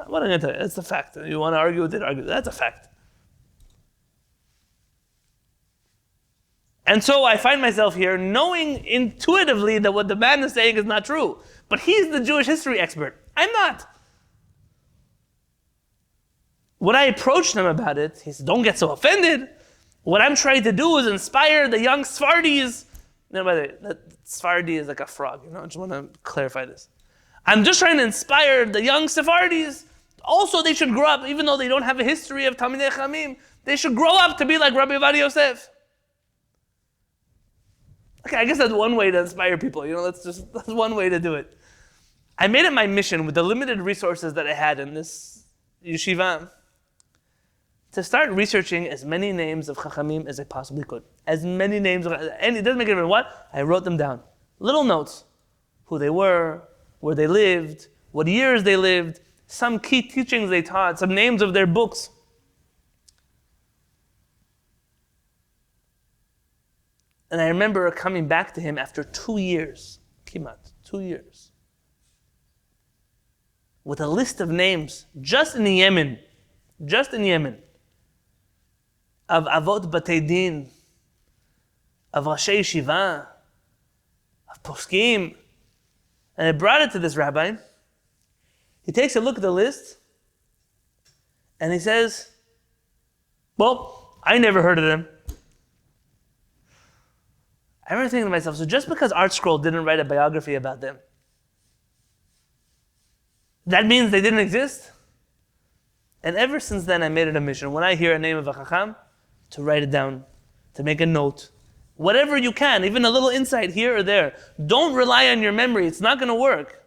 What am I going to tell you? That's the fact. You want to argue with it, argue. That's a fact. And so I find myself here knowing intuitively that what the man is saying is not true. But he's the Jewish history expert. I'm not. When I approached him about it, he said, don't get so offended. What I'm trying to do is inspire the young Sfardis. By the way, Sephardi is like a frog, I just want to clarify this. I'm just trying to inspire the young Sephardis. Also, they should grow up, even though they don't have a history of Talmidei Chachamim, they should grow up to be like Rabbi Yosef. Okay, I guess that's one way to inspire people, that's one way to do it. I made it my mission with the limited resources that I had in this yeshiva to start researching as many names of Chachamim as I possibly could. As many names, and it doesn't make a difference what, I wrote them down. Little notes, who they were, where they lived, what years they lived, some key teachings they taught, some names of their books. And I remember coming back to him after 2 years, kimat, 2 years, with a list of names, just in Yemen, of Avot Batei Din, of Rashi Yeshiva, of Poskim. And I brought it to this rabbi. He takes a look at the list, and he says, well, I never heard of them. I remember thinking to myself, so just because Art Scroll didn't write a biography about them, that means they didn't exist? And ever since then, I made it a mission. When I hear a name of a Chacham, to write it down, to make a note. Whatever you can, even a little insight here or there. Don't rely on your memory. It's not going to work.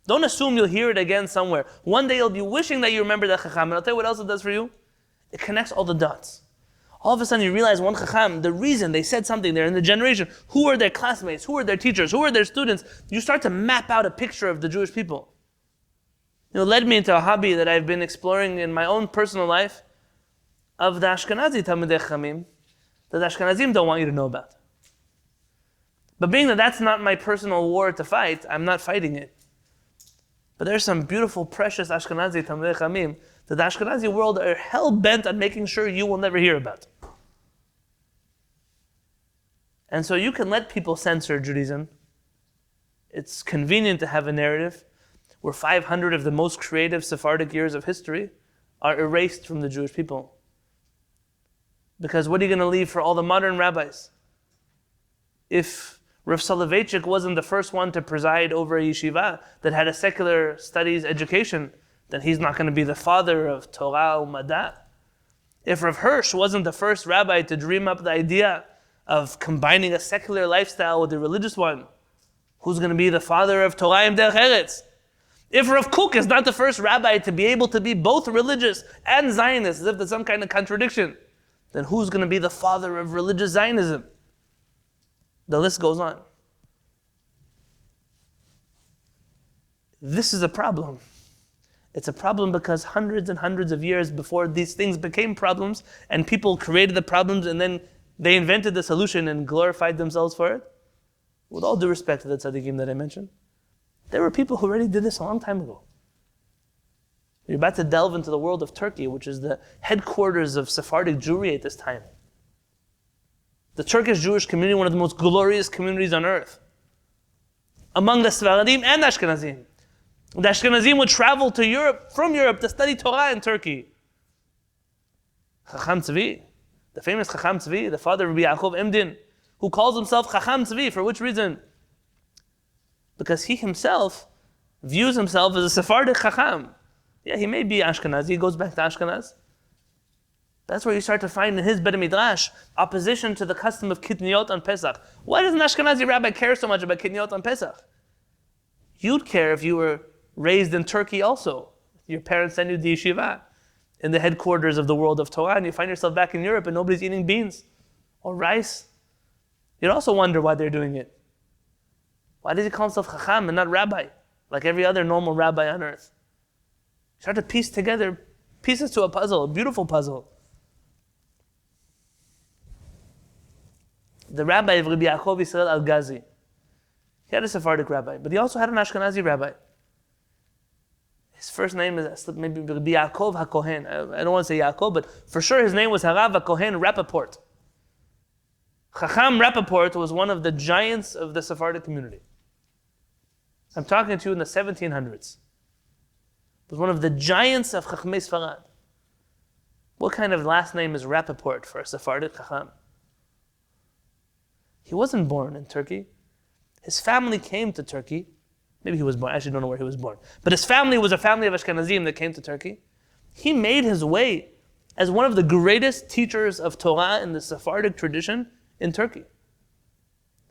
Don't assume you'll hear it again somewhere. One day you'll be wishing that you remember that Chacham. And I'll tell you what else it does for you. It connects all the dots. All of a sudden you realize one Chacham, the reason they said something there in the generation, who are their classmates, who are their teachers, who are their students. You start to map out a picture of the Jewish people. It led me into a hobby that I've been exploring in my own personal life of the Ashkenazi Talmidei Chachamim that the Ashkenazim don't want you to know about. But being that that's not my personal war to fight, I'm not fighting it. But there's some beautiful, precious Ashkenazi Talmidei Chachamim that the Ashkenazi world are hell-bent on making sure you will never hear about. And so you can let people censor Judaism. It's convenient to have a narrative where 500 of the most creative Sephardic years of history are erased from the Jewish people. Because what are you going to leave for all the modern rabbis? If Rav Soloveitchik wasn't the first one to preside over a yeshiva that had a secular studies education, then he's not going to be the father of Torah U'Mad'a. If Rav Hirsch wasn't the first rabbi to dream up the idea of combining a secular lifestyle with a religious one, who's going to be the father of Torah Im Derech Eretz? If Rav Kook is not the first rabbi to be able to be both religious and Zionist, as if there's some kind of contradiction, then who's going to be the father of religious Zionism? The list goes on. This is a problem. It's a problem because hundreds and hundreds of years before these things became problems and people created the problems and then they invented the solution and glorified themselves for it. With all due respect to the tzaddikim that I mentioned, there were people who already did this a long time ago. You're about to delve into the world of Turkey, which is the headquarters of Sephardic Jewry at this time. The Turkish Jewish community, one of the most glorious communities on earth. Among the Sfaradim and Ashkenazim. The Ashkenazim would travel to Europe, from Europe, to study Torah in Turkey. Chacham Tzvi, the famous Chacham Tzvi, the father of Rabbi Yaakov Emdin, who calls himself Chacham Tzvi. For which reason? Because he himself views himself as a Sephardic Chacham. Yeah, he may be Ashkenazi, he goes back to Ashkenaz. That's where you start to find in his Bet Midrash opposition to the custom of Kitniot on Pesach. Why does an Ashkenazi rabbi care so much about Kitniot on Pesach? You'd care if you were raised in Turkey also. Your parents send you to yeshiva in the headquarters of the world of Torah, and you find yourself back in Europe and nobody's eating beans or rice. You'd also wonder why they're doing it. Why does he call himself Chacham and not rabbi, like every other normal rabbi on earth? Start to piece together pieces to a puzzle, a beautiful puzzle. The rabbi of Rabbi Yaakov Yisrael Al-Ghazi, he had a Sephardic rabbi, but he also had an Ashkenazi rabbi. His first name is maybe Rabbi Yaakov HaKohen. I don't want to say Yaakov, but for sure his name was Harav HaKohen Rappaport. Chacham Rappaport was one of the giants of the Sephardic community. I'm talking to you in the 1700s. He was one of the giants of Chachmei Sfarad. What kind of last name is Rappaport for a Sephardic Chacham? He wasn't born in Turkey. His family came to Turkey. Maybe he was born. I actually don't know where he was born. But his family was a family of Ashkenazim that came to Turkey. He made his way as one of the greatest teachers of Torah in the Sephardic tradition in Turkey.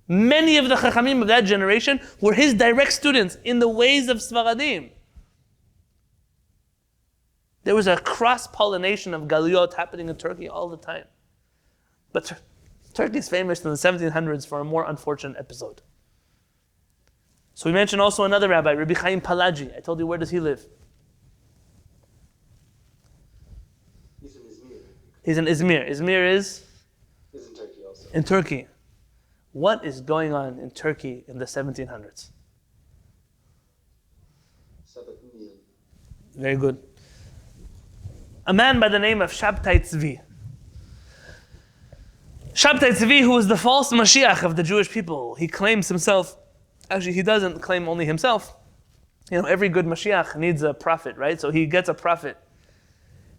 Many of the Chachamim of that generation were his direct students in the ways of Sfaradim. There was a cross-pollination of Galuyot happening in Turkey all the time. But Turkey is famous in the 1700s for a more unfortunate episode. So we mentioned also another rabbi, Rabbi Chaim Palaji. I told you, where does he live? He's in Izmir. He's in Izmir. Izmir is? He's in Turkey also. In Turkey. What is going on in Turkey in the 1700s? Very good. A man by the name of Shabtai TV. Shabtai TV, who is the false Mashiach of the Jewish people. He claims himself. Actually, he doesn't claim only himself. You know, every good Mashiach needs a prophet, right? So he gets a prophet.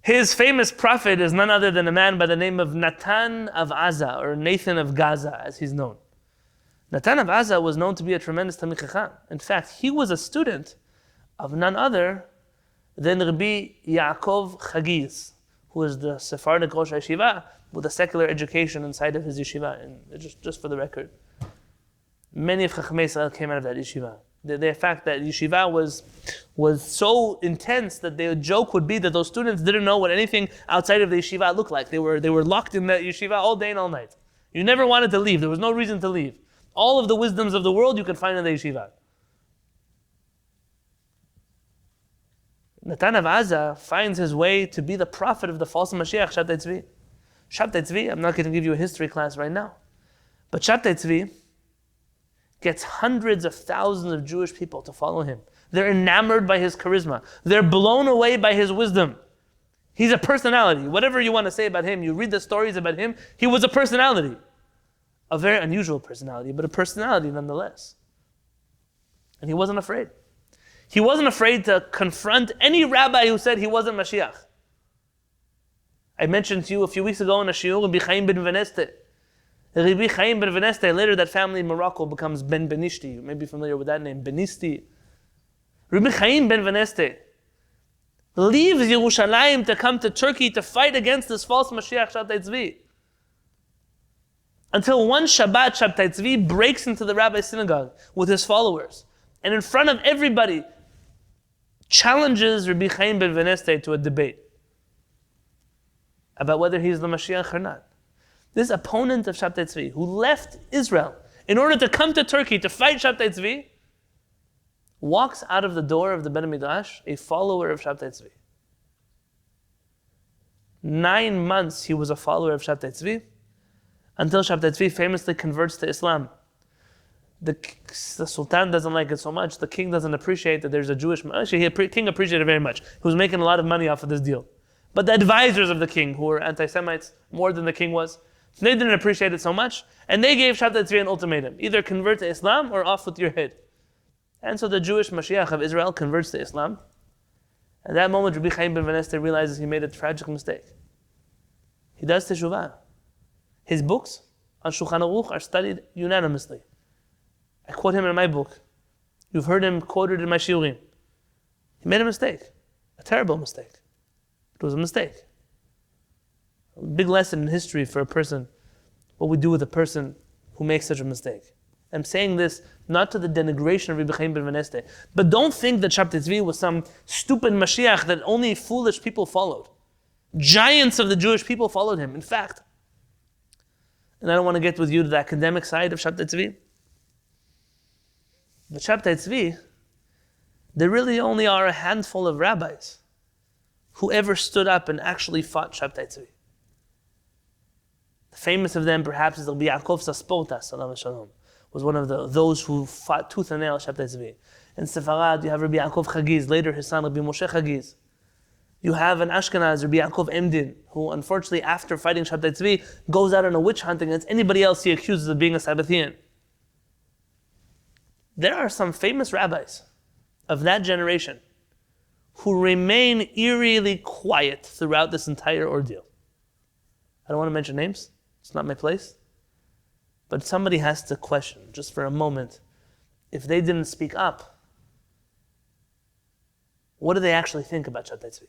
His famous prophet is none other than a man by the name of Natan of Aza, or Nathan of Gaza, as he's known. Natan of Aza was known to be a tremendous Talmid Chacham. In fact, he was a student of none other than Rabbi Yaakov Chagiz, who is the Sephardic Rosh Yeshiva with a secular education inside of his yeshiva. And just for the record, many of Chachmei Israel came out of that yeshiva. The fact that yeshiva was so intense that the joke would be that those students didn't know what anything outside of the yeshiva looked like. They were locked in that yeshiva all day and all night. You never wanted to leave. There was no reason to leave. All of the wisdoms of the world you could find in the yeshiva. Natan of Aza finds his way to be the prophet of the false Mashiach, Shabtai Tzvi. Shabtai Tzvi, I'm not going to give you a history class right now, but Shabtai Tzvi gets hundreds of thousands of Jewish people to follow him. They're enamored by his charisma. They're blown away by his wisdom. He's a personality. Whatever you want to say about him, you read the stories about him, he was a personality. A very unusual personality, but a personality nonetheless. And he wasn't afraid. He wasn't afraid to confront any rabbi who said he wasn't Mashiach. I mentioned to you a few weeks ago in a shiur, Rabbi Chaim ben Veneste. Rabbi Chaim ben Veneste, later that family in Morocco becomes Ben Benishti. You may be familiar with that name, Benisti. Rabbi Chaim ben Veneste leaves Yerushalayim to come to Turkey to fight against this false Mashiach Shabtai Tzvi. Until one Shabbat, Shabtai Tzvi breaks into the rabbi's synagogue with his followers. And in front of everybody, challenges Rabbi Chaim ben Veneste to a debate about whether he's the Mashiach or not. This opponent of Shabtai Tzvi, who left Israel in order to come to Turkey to fight Shabtai Tzvi, walks out of the door of the Bet Midrash, a follower of Shabtai Tzvi. 9 months he was a follower of Shabtai Tzvi, until Shabtai Tzvi famously converts to Islam. The Sultan doesn't like it so much. The king doesn't appreciate that there's a Jewish... Actually, the king appreciated it very much. He was making a lot of money off of this deal. But the advisors of the king, who were anti-Semites more than the king was, they didn't appreciate it so much. And they gave Shabtai Tzvi an ultimatum. Either convert to Islam or off with your head. And so the Jewish Mashiach of Israel converts to Islam. At that moment, Rabbi Chaim ben Veneste realizes he made a tragic mistake. He does teshuvah. His books on Shulchan Aruch are studied unanimously. I quote him in my book. You've heard him quoted in my shiurim. He made a mistake, a terrible mistake. It was a mistake. A big lesson in history for a person, what we do with a person who makes such a mistake. I'm saying this not to the denigration of Rabbi Chaim ben Veneste, but don't think that Shabtai Tzvi was some stupid Mashiach that only foolish people followed. Giants of the Jewish people followed him. In fact, and I don't want to get with you to the academic side of Shabtai Tzvi, but Shabtai Tzvi, there really only are a handful of rabbis who ever stood up and actually fought Shabtai Tzvi. The famous of them, perhaps, is Rabbi Yaakov Sasporta, salam shalom, was one of those who fought tooth and nail Shabtai Tzvi. In Sefarad, you have Rabbi Yaakov Chagiz, later his son Rabbi Moshe Chagiz. You have an Ashkenaz, Rabbi Yaakov Emdin, who unfortunately, after fighting Shabtai Tzvi, goes out on a witch hunt against anybody else he accuses of being a Sabbathian. There are some famous rabbis of that generation who remain eerily quiet throughout this entire ordeal. I don't want to mention names. It's not my place. But somebody has to question, just for a moment, if they didn't speak up, what do they actually think about Shabtai Tzvi?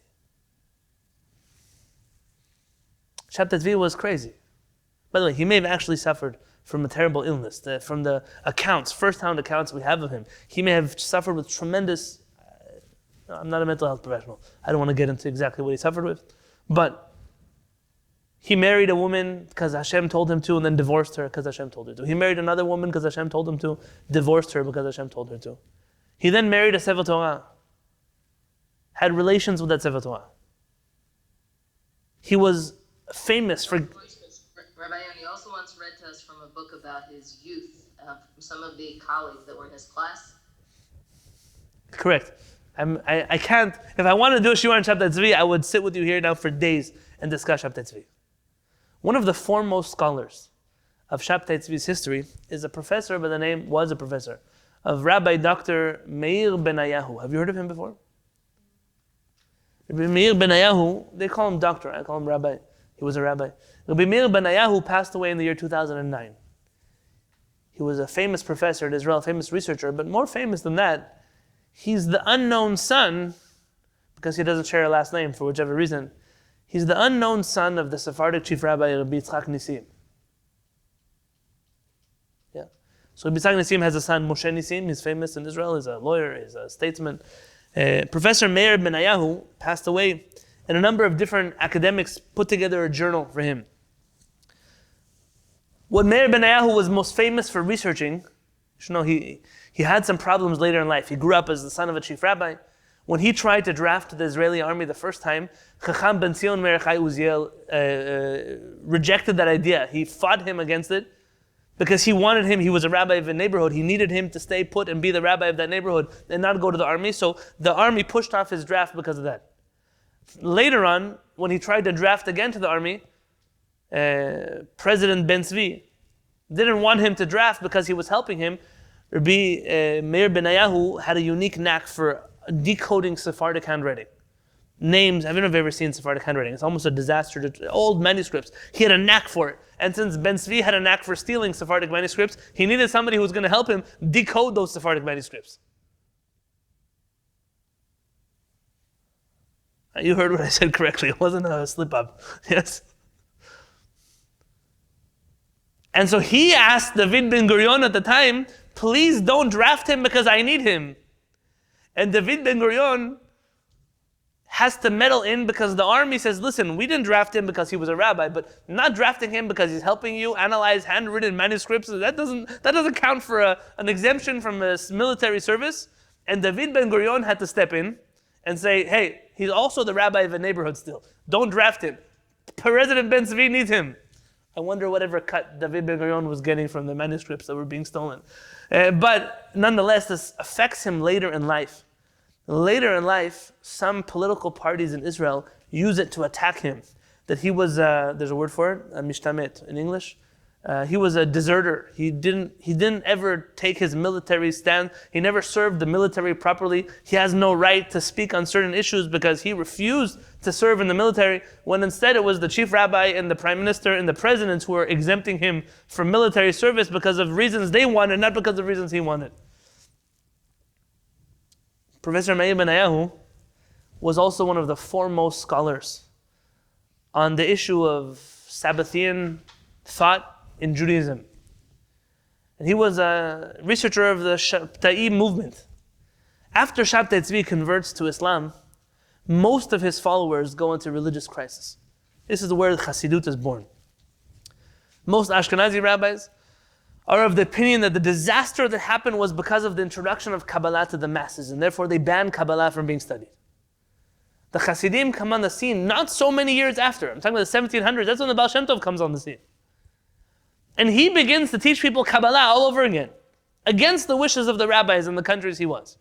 Shabtai Tzvi was crazy. By the way, he may have actually suffered from a terrible illness. From the accounts, first-hand accounts we have of him, he may have suffered with tremendous... I'm not a mental health professional. I don't want to get into exactly what he suffered with. But he married a woman because Hashem told him to, and then divorced her because Hashem told her to. He married another woman because Hashem told him to, divorced her because Hashem told her to. He then married a Sefer Torah, had relations with that Sefer Torah. He was famous for... Rabbi Yonatan, he also once read to us from a book about his youth, from some of the colleagues that were in his class. Correct. I can't, if I want to do a shiur on Shabtai Tzvi, I would sit with you here now for days and discuss Shabtai Tzvi. One of the foremost scholars of Shabtai Tzvi's history is a professor of Rabbi Dr. Meir Benayahu. Have you heard of him before? Rabbi Meir Benayahu, they call him doctor, I call him rabbi. He was a rabbi. Rabbi Meir Benayahu passed away in the year 2009. He was a famous professor in Israel, a famous researcher, but more famous than that, he's the unknown son, because he doesn't share a last name for whichever reason, he's the unknown son of the Sephardic chief rabbi Rabbi Yitzchak Nisim. Yeah. So Rabbi Yitzchak Nisim has a son, Moshe Nisim. He's famous in Israel. He's a lawyer. He's a statesman. Professor Meir Benayahu passed away, and a number of different academics put together a journal for him. What Meir Benayahu was most famous for researching, you should know he had some problems later in life. He grew up as the son of a chief rabbi. When he tried to draft the Israeli army the first time, Chacham ben Zion Meir Chai Uziel rejected that idea. He fought him against it because he wanted him, he was a rabbi of a neighborhood, he needed him to stay put and be the rabbi of that neighborhood and not go to the army. So the army pushed off his draft because of that. Later on, when he tried to draft again to the army, President Ben Zvi didn't want him to draft because he was helping him. Rabbi Meir Benayahu had a unique knack for decoding Sephardic handwriting. Names, I don't know if you've ever seen Sephardic handwriting. It's almost a disaster. Old manuscripts. He had a knack for it. And since Ben Zvi had a knack for stealing Sephardic manuscripts, he needed somebody who was going to help him decode those Sephardic manuscripts. You heard what I said correctly. It wasn't a slip-up. Yes? And so he asked David Ben Gurion at the time, please don't draft him because I need him. And David Ben Gurion has to meddle in because the army says, listen, we didn't draft him because he was a rabbi, but not drafting him because he's helping you analyze handwritten manuscripts, that doesn't count for an exemption from a military service. And David Ben Gurion had to step in and say, hey, he's also the rabbi of a neighborhood still. Don't draft him. President Ben Zvi needs him. I wonder whatever cut David Ben Gurion was getting from the manuscripts that were being stolen. But nonetheless, this affects him later in life. Later in life, some political parties in Israel use it to attack him. That he was, there's a word for it, a mishtamet in English. He was a deserter. He didn't ever take his military stand. He never served the military properly. He has no right to speak on certain issues because he refused to serve in the military, when instead it was the chief rabbi and the prime minister and the presidents who were exempting him from military service because of reasons they wanted, not because of reasons he wanted. Professor Meir Benayahu was also one of the foremost scholars on the issue of Sabbathian thought in Judaism. And he was a researcher of the Shabtai movement. After Shabtai Tzvi converts to Islam, most of his followers go into religious crisis. This is where Chassidut is born. Most Ashkenazi rabbis are of the opinion that the disaster that happened was because of the introduction of Kabbalah to the masses, and therefore they banned Kabbalah from being studied. The Hasidim come on the scene not so many years after. I'm talking about the 1700s. That's when the Baal Shem Tov comes on the scene. And he begins to teach people Kabbalah all over again, against the wishes of the rabbis in the countries he was.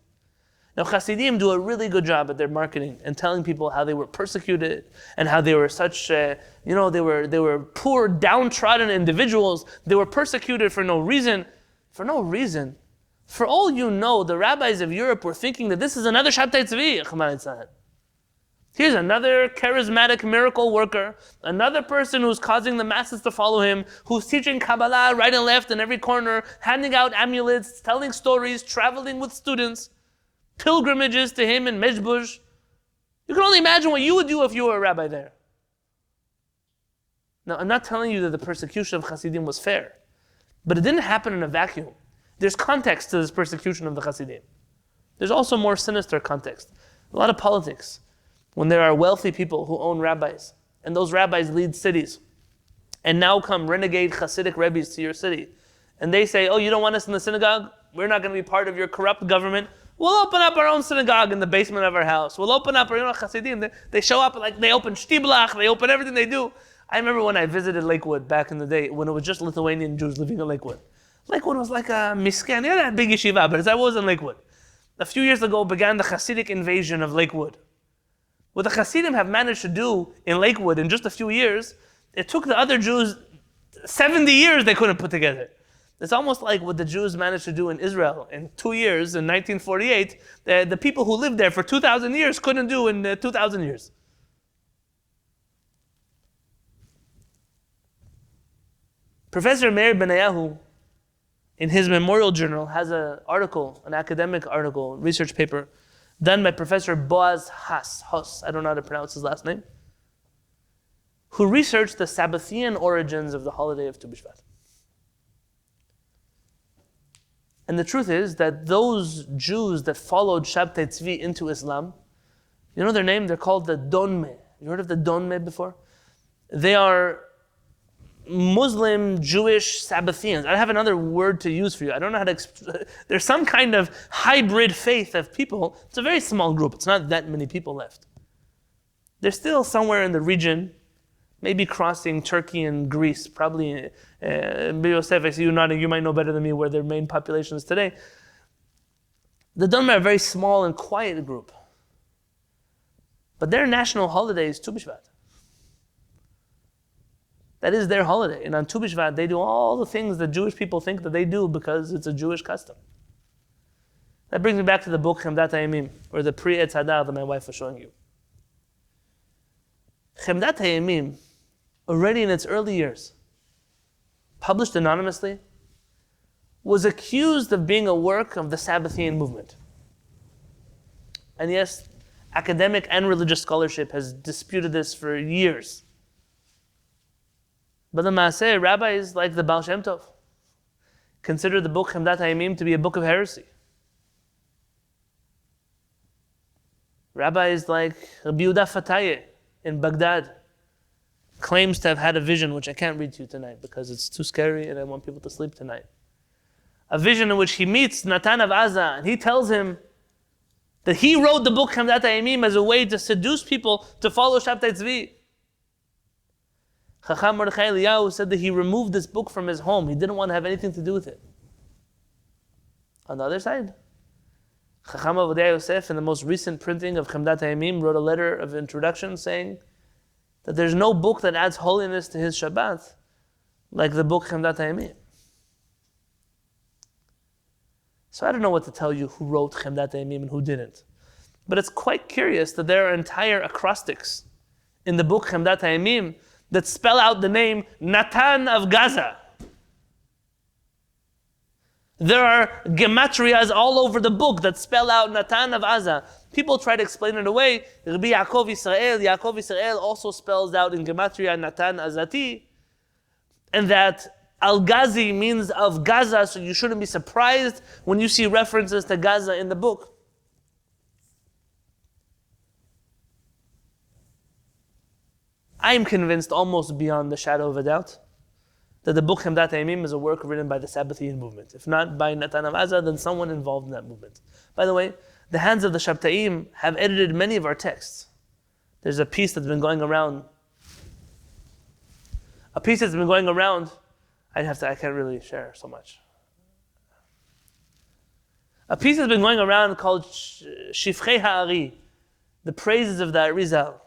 Now, Hasidim do a really good job at their marketing and telling people how they were persecuted and how they were such, they were poor, downtrodden individuals. They were persecuted for no reason. For no reason. For all you know, the rabbis of Europe were thinking that this is another Shabtai TV. Here's another charismatic miracle worker, another person who's causing the masses to follow him, who's teaching Kabbalah right and left in every corner, handing out amulets, telling stories, traveling with students, pilgrimages to him in Mezbush. You can only imagine what you would do if you were a rabbi there. Now, I'm not telling you that the persecution of Hasidim was fair, but it didn't happen in a vacuum. There's context to this persecution of the Hasidim. There's also more sinister context. A lot of politics. When there are wealthy people who own rabbis, and those rabbis lead cities, and now come renegade Hasidic rabbis to your city, and they say, oh, you don't want us in the synagogue? We're not going to be part of your corrupt government. We'll open up our own synagogue in the basement of our house. We'll open up our, Hasidim, they show up, like they open shtiblach, they open everything they do. I remember when I visited Lakewood back in the day, when it was just Lithuanian Jews living in Lakewood. Lakewood was like a miskan, yeah, a big yeshiva, but I was in Lakewood. A few years ago began the Hasidic invasion of Lakewood. What the Hasidim have managed to do in Lakewood in just a few years, it took the other Jews 70 years they couldn't put together. It's almost like what the Jews managed to do in Israel in 2 years, in 1948, the people who lived there for 2,000 years couldn't do in 2,000 years. Professor Meir Benayahu, in his memorial journal, has an article, an academic article, research paper, done by Professor Boaz Haas, I don't know how to pronounce his last name, who researched the Sabbathian origins of the holiday of Tu Bishvat. And the truth is that those Jews that followed Shabtai Tzvi into Islam, you know their name? They're called the Donme. You heard of the Donme before? They are Muslim, Jewish Sabbathians. I have another word to use for you. I don't know how to there's some kind of hybrid faith of people. It's a very small group. It's not that many people left. They're still somewhere in the region, maybe crossing Turkey and Greece, probably. Yosef, I see you nodding. You might know better than me where their main population is today. The Donme are a very small and quiet group. But their national holiday is Tu Bishvat. That is their holiday. And on Tu Bishvat, they do all the things that Jewish people think that they do because it's a Jewish custom. That brings me back to the book Chemdat HaYamim, or the Pri-Etz Hadar that my wife was showing you. Chemdat HaYamim, already in its early years, published anonymously, was accused of being a work of the Sabbathian movement. And yes, academic and religious scholarship has disputed this for years. But the Maaseh, rabbis like the Baal Shem Tov consider the book Chemdat HaYamim to be a book of heresy. Rabbis like Rabbi Yehuda Fataye in Baghdad claims to have had a vision, which I can't read to you tonight because it's too scary and I want people to sleep tonight. A vision in which he meets Natan of Aza and he tells him that he wrote the book Chemdat HaYamim as a way to seduce people to follow Shabtai Tzvi. Chacham Mordechai Eliyahu said that he removed this book from his home. He didn't want to have anything to do with it. On the other side, Chacham Avodah Yosef, in the most recent printing of Chemdat HaYamim, wrote a letter of introduction saying that there's no book that adds holiness to his Shabbat like the book Chemdat HaYamim. So I don't know what to tell you who wrote Chemdat HaYamim and who didn't. But it's quite curious that there are entire acrostics in the book Chemdat HaYamim that spell out the name Natan of Gaza. There are gematrias all over the book that spell out Natan of Gaza. People try to explain it away. Rabbi Yaakov Yisrael also spells out in gematria Natan Azati. And that Al-Ghazi means of Gaza, so you shouldn't be surprised when you see references to Gaza in the book. I am convinced, almost beyond the shadow of a doubt, that the book Chemdat HaYamim is a work written by the Sabbathian movement. If not by Natan of Gaza, then someone involved in that movement. By the way, the hands of the Shabtaim have edited many of our texts. There's a piece that's been going around. A piece that's been going around. I can't really share so much. A piece has been going around called Shivchei Ha'ari, the praises of the Arizal,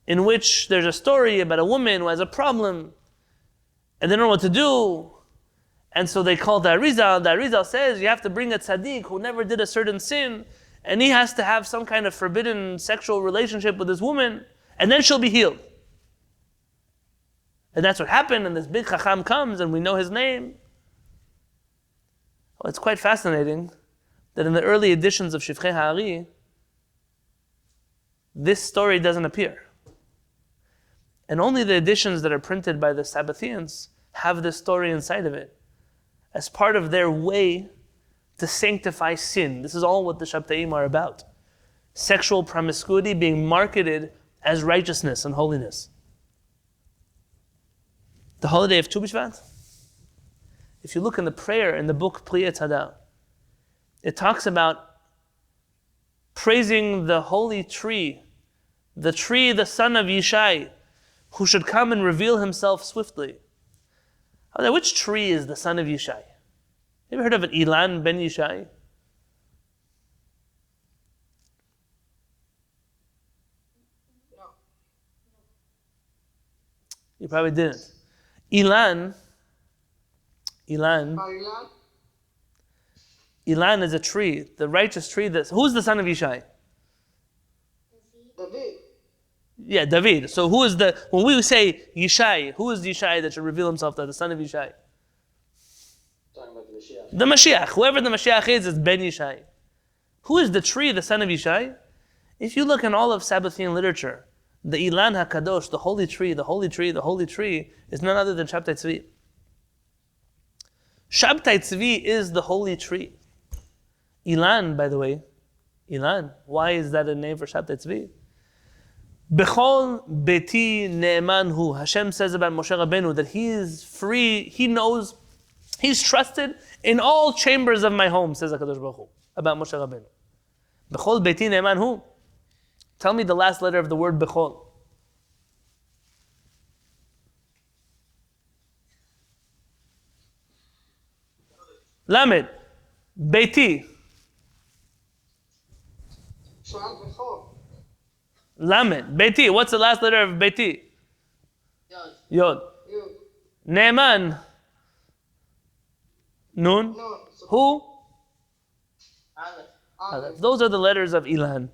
in which there's a story about a woman who has a problem, and they don't know what to do, and so they call the Arizal. The Arizal says you have to bring a tzaddik who never did a certain sin, and he has to have some kind of forbidden sexual relationship with this woman, and then she'll be healed. And that's what happened, and this big chacham comes, and we know his name. Well, it's quite fascinating that in the early editions of Shivchei Ha'ari, this story doesn't appear. And only the editions that are printed by the Sabbatheans have this story inside of it, as part of their way to sanctify sin. This is all what the Shabtai are about. Sexual promiscuity being marketed as righteousness and holiness. The holiday of Tu Bishvat, if you look in the prayer in the book Pri Tada, it talks about praising the holy tree, the son of Yishai, who should come and reveal himself swiftly. Which tree is the son of Yishai? You ever heard of an Ilan ben Yishai? No. You probably didn't. Ilan Barilan? is a tree, the righteous tree. Who's the son of Yishai? David. Yeah, David. So when we say Yishai, who is Yishai that should reveal himself to the son of Yishai? Talking about the Mashiach. The Mashiach. Whoever the Mashiach is Ben Yishai. Who is the tree, the son of Yishai? If you look in all of Sabbathian literature, the Ilan HaKadosh, the holy tree, is none other than Shabtai Tzvi. Shabtai Tzvi is the holy tree. Ilan, by the way, why is that a name for Shabtai Tzvi? Bechol beti ne'eman hu. Hashem says about Moshe Rabbeinu that he is free, he knows, he's trusted in all chambers of my home, says HaKadosh Baruch Hu, about Moshe Rabbeinu. Bechol beti ne'eman hu. Tell me the last letter of the word Bechol. Lamed. Beiti. Shal Bechor. Lamed. Beiti. What's the last letter of Beiti? Yod. Yod. You. Ne'eman. Nun. No. Who? Aleph. Aleph. Those are the letters of Ilan.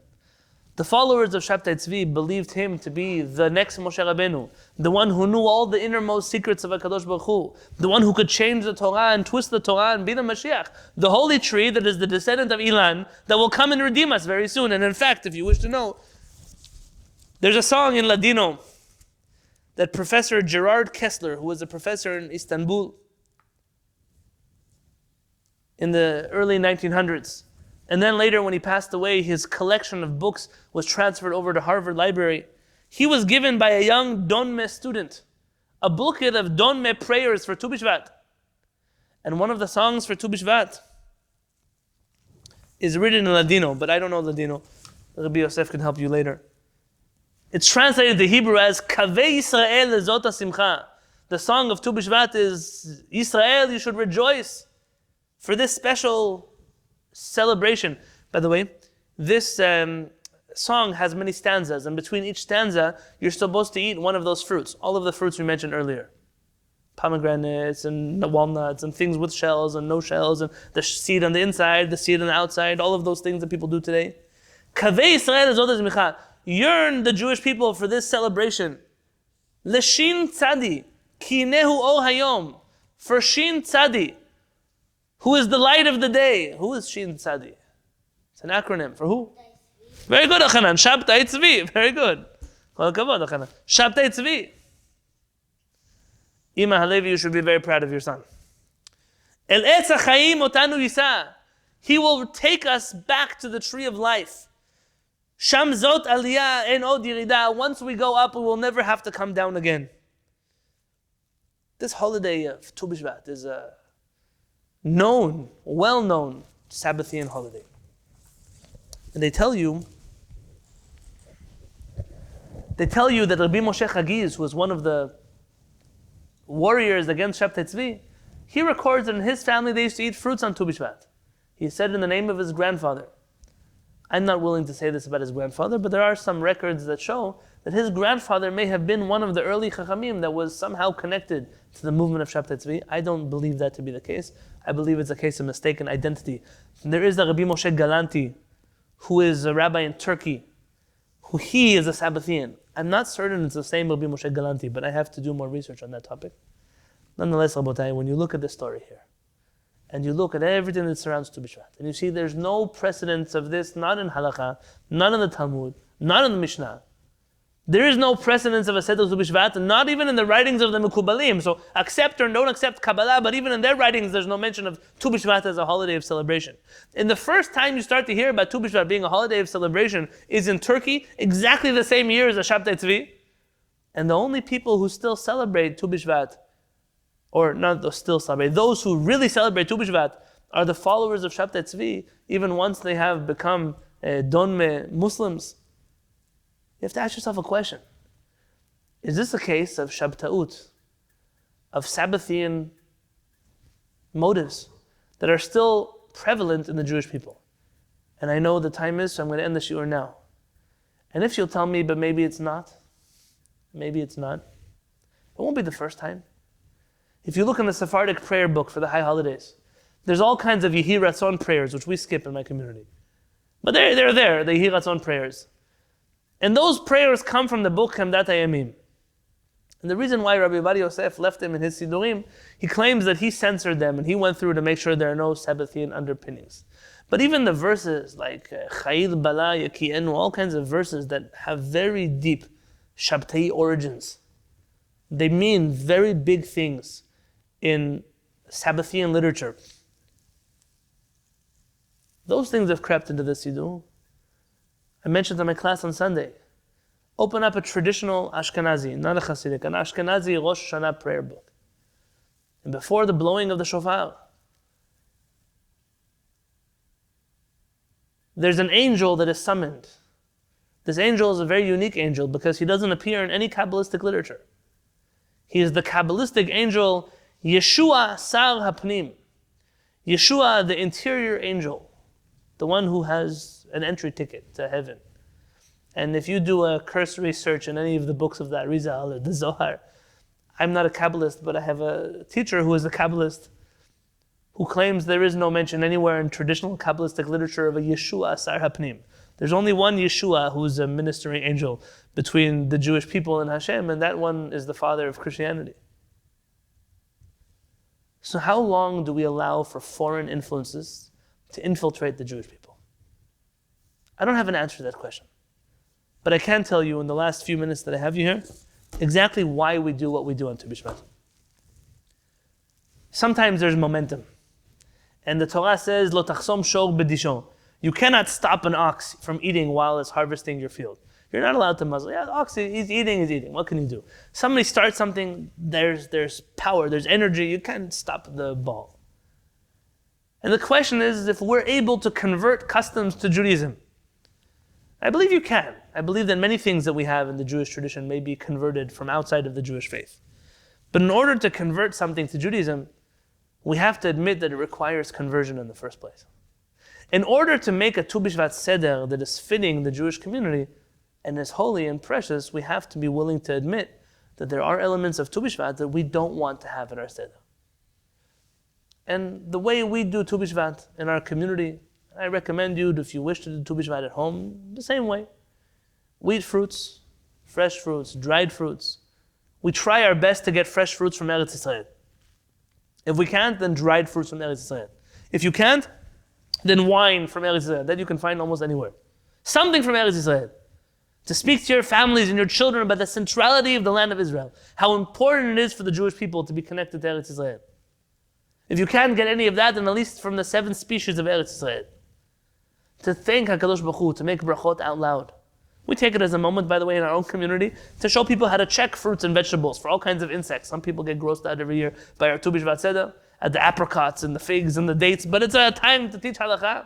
The followers of Shabtai Tzvi believed him to be the next Moshe Rabbeinu, the one who knew all the innermost secrets of HaKadosh Baruch Hu, the one who could change the Torah and twist the Torah and be the Mashiach, the holy tree that is the descendant of Ilan that will come and redeem us very soon. And in fact, if you wish to know, there's a song in Ladino that Professor Gerard Kessler, who was a professor in Istanbul in the early 1900s, and then later when he passed away, his collection of books was transferred over to Harvard Library. He was given by a young Donme student a booklet of Donme prayers for Tu Bishvat. And one of the songs for Tu Bishvat is written in Ladino, but I don't know Ladino. Rabbi Yosef can help you later. It's translated to Hebrew as Kaveh Yisrael Lezot HaSimcha. The song of Tu Bishvat is, Yisrael, you should rejoice for this special celebration. By the way, this song has many stanzas, and between each stanza, you're supposed to eat one of those fruits, all of the fruits we mentioned earlier. Pomegranates and walnuts and things with shells and no shells, and the seed on the inside, the seed on the outside, all of those things that people do today. Kaveh Yisrael Lezot HaSimcha. Yearn the Jewish people for this celebration. Leshin Tzadi, Kinehu O Hayom. For Shin Tzadi, who is the light of the day. Who is Shin Tzadi? It's an acronym for who? Very good, Achanan. Shabtai Tzvi. Very good. Kol hakavod, Achanan. Shabtai Tzvi. Ima Halevy, you should be very proud of your son. El Etz HaChaim Otanu Yisa. He will take us back to the tree of life. Sham Zot Aliyah En Od Yirida. Once we go up, we will never have to come down again. This holiday of Tu Bishvat is a well-known Sabbathian holiday. And they tell you They tell you that Rabbi Moshe Chagiz, who was one of the warriors against Shabtai TV, he records that in his family they used to eat fruits on Tu Bishvat. He said in the name of his grandfather. I'm not willing to say this about his grandfather, but there are some records that show that his grandfather may have been one of the early Chachamim that was somehow connected to the movement of Shabtai Tzvi. I don't believe that to be the case. I believe it's a case of mistaken identity. And there is a Rabbi Moshe Galanti, who is a rabbi in Turkey, who he is a Sabbathian. I'm not certain it's the same Rabbi Moshe Galanti, but I have to do more research on that topic. Nonetheless, Rabotai, when you look at the story here, and you look at everything that surrounds Tu Bishvat, and you see there's no precedence of this, not in Halakha, not in the Talmud, not in the Mishnah. There is no precedence of a Seder Tu Bishvat, not even in the writings of the Mekubalim. So accept or don't accept Kabbalah, but even in their writings there's no mention of Tu Bishvat as a holiday of celebration. And the first time you start to hear about Tu Bishvat being a holiday of celebration is in Turkey, exactly the same year as the Shabtai Tzvi. And the only people who still celebrate Tu Bishvat, or not those still celebrate, those who really celebrate Tu Bishvat are the followers of Shabtai Tzvi, even once they have become Donme Muslims. You have to ask yourself a question. Is this a case of Shabtaut, of Sabbathian motives that are still prevalent in the Jewish people? And I know the time is, so I'm going to end the shiur now. And if you'll tell me, but maybe it's not, it won't be the first time. If you look in the Sephardic prayer book for the high holidays, there's all kinds of Yehi Ratzon prayers, which we skip in my community. But they're there, the Yehi Ratzon prayers. And those prayers come from the book Chemdat HaYamim. And the reason why Rabbi Ovadia Yosef left them in his Sidurim, he claims that he censored them and he went through to make sure there are no Sabbathian underpinnings. But even the verses like Chayil Bala Yakienu, all kinds of verses that have very deep Shabtai origins. They mean very big things in Sabbathian literature. Those things have crept into the Siddur. I mentioned to my class on Sunday, open up a traditional Ashkenazi, not a Hasidic, an Ashkenazi Rosh Hashanah prayer book. And before the blowing of the shofar, there's an angel that is summoned. This angel is a very unique angel because he doesn't appear in any Kabbalistic literature. He is the Kabbalistic angel Yeshua Sar HaPnim. Yeshua, the interior angel, the one who has an entry ticket to heaven. And if you do a cursory search in any of the books of the Arizal or the Zohar, I'm not a Kabbalist, but I have a teacher who is a Kabbalist who claims there is no mention anywhere in traditional Kabbalistic literature of a Yeshua Sar HaPnim. There's only one Yeshua who's a ministering angel between the Jewish people and Hashem, and that one is the father of Christianity. So how long do we allow for foreign influences to infiltrate the Jewish people? I don't have an answer to that question. But I can tell you in the last few minutes that I have you here, exactly why we do what we do on Tu Bishvat. Sometimes there's momentum. And the Torah says, Lo tachsom shor b'dishon. You cannot stop an ox from eating while it's harvesting your field. You're not allowed to muzzle. Yeah, the ox is eating. What can you do? Somebody starts something, there's power, there's energy. You can't stop the ball. And the question is if we're able to convert customs to Judaism. I believe you can. I believe that many things that we have in the Jewish tradition may be converted from outside of the Jewish faith. But in order to convert something to Judaism, we have to admit that it requires conversion in the first place. In order to make a Tu Bishvat Seder that is fitting the Jewish community and is holy and precious, we have to be willing to admit that there are elements of Tu Bishvat that we don't want to have in our Seder. And the way we do Tu Bishvat in our community, I recommend you, if you wish to do Tu Bishvat at home, the same way. We eat fruits, fresh fruits, dried fruits. We try our best to get fresh fruits from Eretz Yisrael. If we can't, then dried fruits from Eretz Yisrael. If you can't, then wine from Eretz Yisrael. That you can find almost anywhere. Something from Eretz Yisrael. To speak to your families and your children about the centrality of the land of Israel. How important it is for the Jewish people to be connected to Eretz Yisrael. If you can't get any of that, then at least from the 7 species of Eretz Yisrael. To thank HaKadosh Baruch Hu, to make brachot out loud. We take it as a moment, by the way, in our own community, to show people how to check fruits and vegetables for all kinds of insects. Some people get grossed out every year by our Tu Bishvat Seder, at the apricots and the figs and the dates, but it's a time to teach halakha,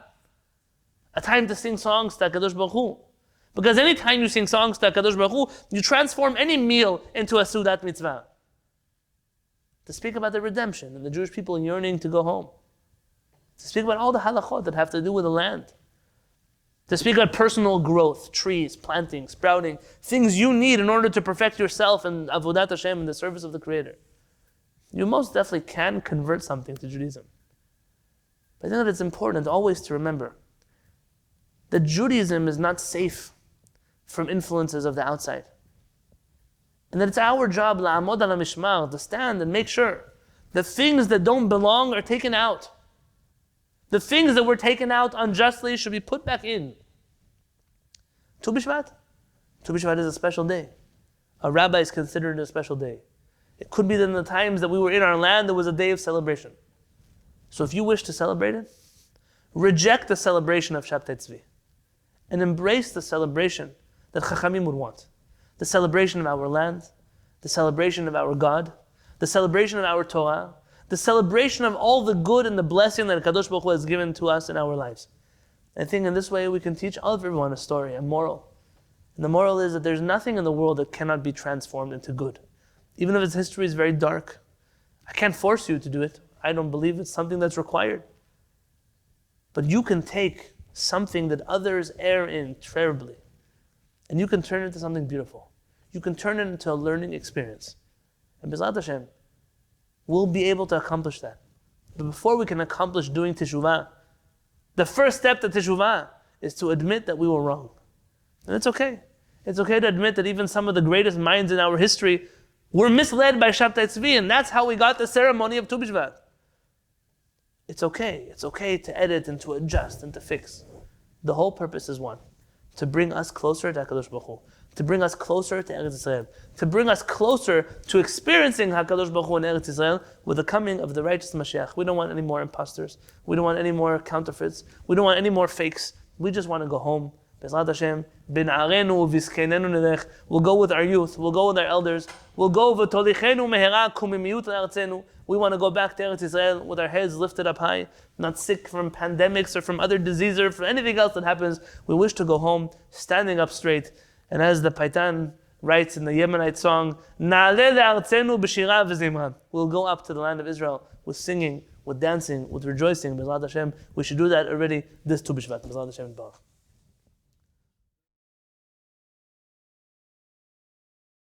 a time to sing songs to HaKadosh Baruch Hu. Because anytime you sing songs to HaKadosh Baruch Hu, you transform any meal into a Sudat Mitzvah. To speak about the redemption and the Jewish people yearning to go home. To speak about all the halachot that have to do with the land. To speak about personal growth, trees, planting, sprouting, things you need in order to perfect yourself in Avodat Hashem in the service of the Creator. You most definitely can convert something to Judaism. But I think that it's important always to remember that Judaism is not safe from influences of the outside. And that it's our job, la'amod ala mishmar, to stand and make sure the things that don't belong are taken out. The things that were taken out unjustly should be put back in. Tu Bishvat. Tu Bishvat is a special day. A rabbi is considered a special day. It could be that in the times that we were in our land, there was a day of celebration. So if you wish to celebrate it, reject the celebration of Shabtai TV and embrace the celebration that Chachamim would want. The celebration of our land, the celebration of our God, the celebration of our Torah, the celebration of all the good and the blessing that HaKadosh Baruch Hu has given to us in our lives. I think in this way we can teach everyone a story, a moral. And the moral is that there's nothing in the world that cannot be transformed into good. Even if its history is very dark. I can't force you to do it. I don't believe it's something that's required. But you can take something that others err in terribly, and you can turn it into something beautiful. You can turn it into a learning experience. And B'ezrat Hashem, we'll be able to accomplish that. But before we can accomplish doing teshuvah, the first step to teshuvah is to admit that we were wrong. And it's okay. It's okay to admit that even some of the greatest minds in our history were misled by Shabtai TV, and that's how we got the ceremony of Tu Bishvat. It's okay. It's okay to edit and to adjust and to fix. The whole purpose is one: to bring us closer to HaKadosh Baruch Hu, to bring us closer to Eretz Yisrael, to bring us closer to experiencing HaKadosh Baruch Hu in Eretz Yisrael with the coming of the righteous Mashiach. We don't want any more imposters. We don't want any more counterfeits. We don't want any more fakes. We just want to go home. B'ezrat Hashem, b'na'arenu v'zkenenu nilech. We'll go with our youth. We'll go with our elders. We'll go v'tolichenu mehera kumimiyut la'artzenu. We want to go back to Eretz Yisrael with our heads lifted up high, not sick from pandemics or from other diseases or from anything else that happens. We wish to go home standing up straight. And as the Paitan writes in the Yemenite song, Na'aleh le'artzenu b'shira v'zimra. We'll go up to the land of Israel with singing, with dancing, with rejoicing. B'ezrat Hashem, we should do that already this Tu Bishvat. B'ezrat Hashem.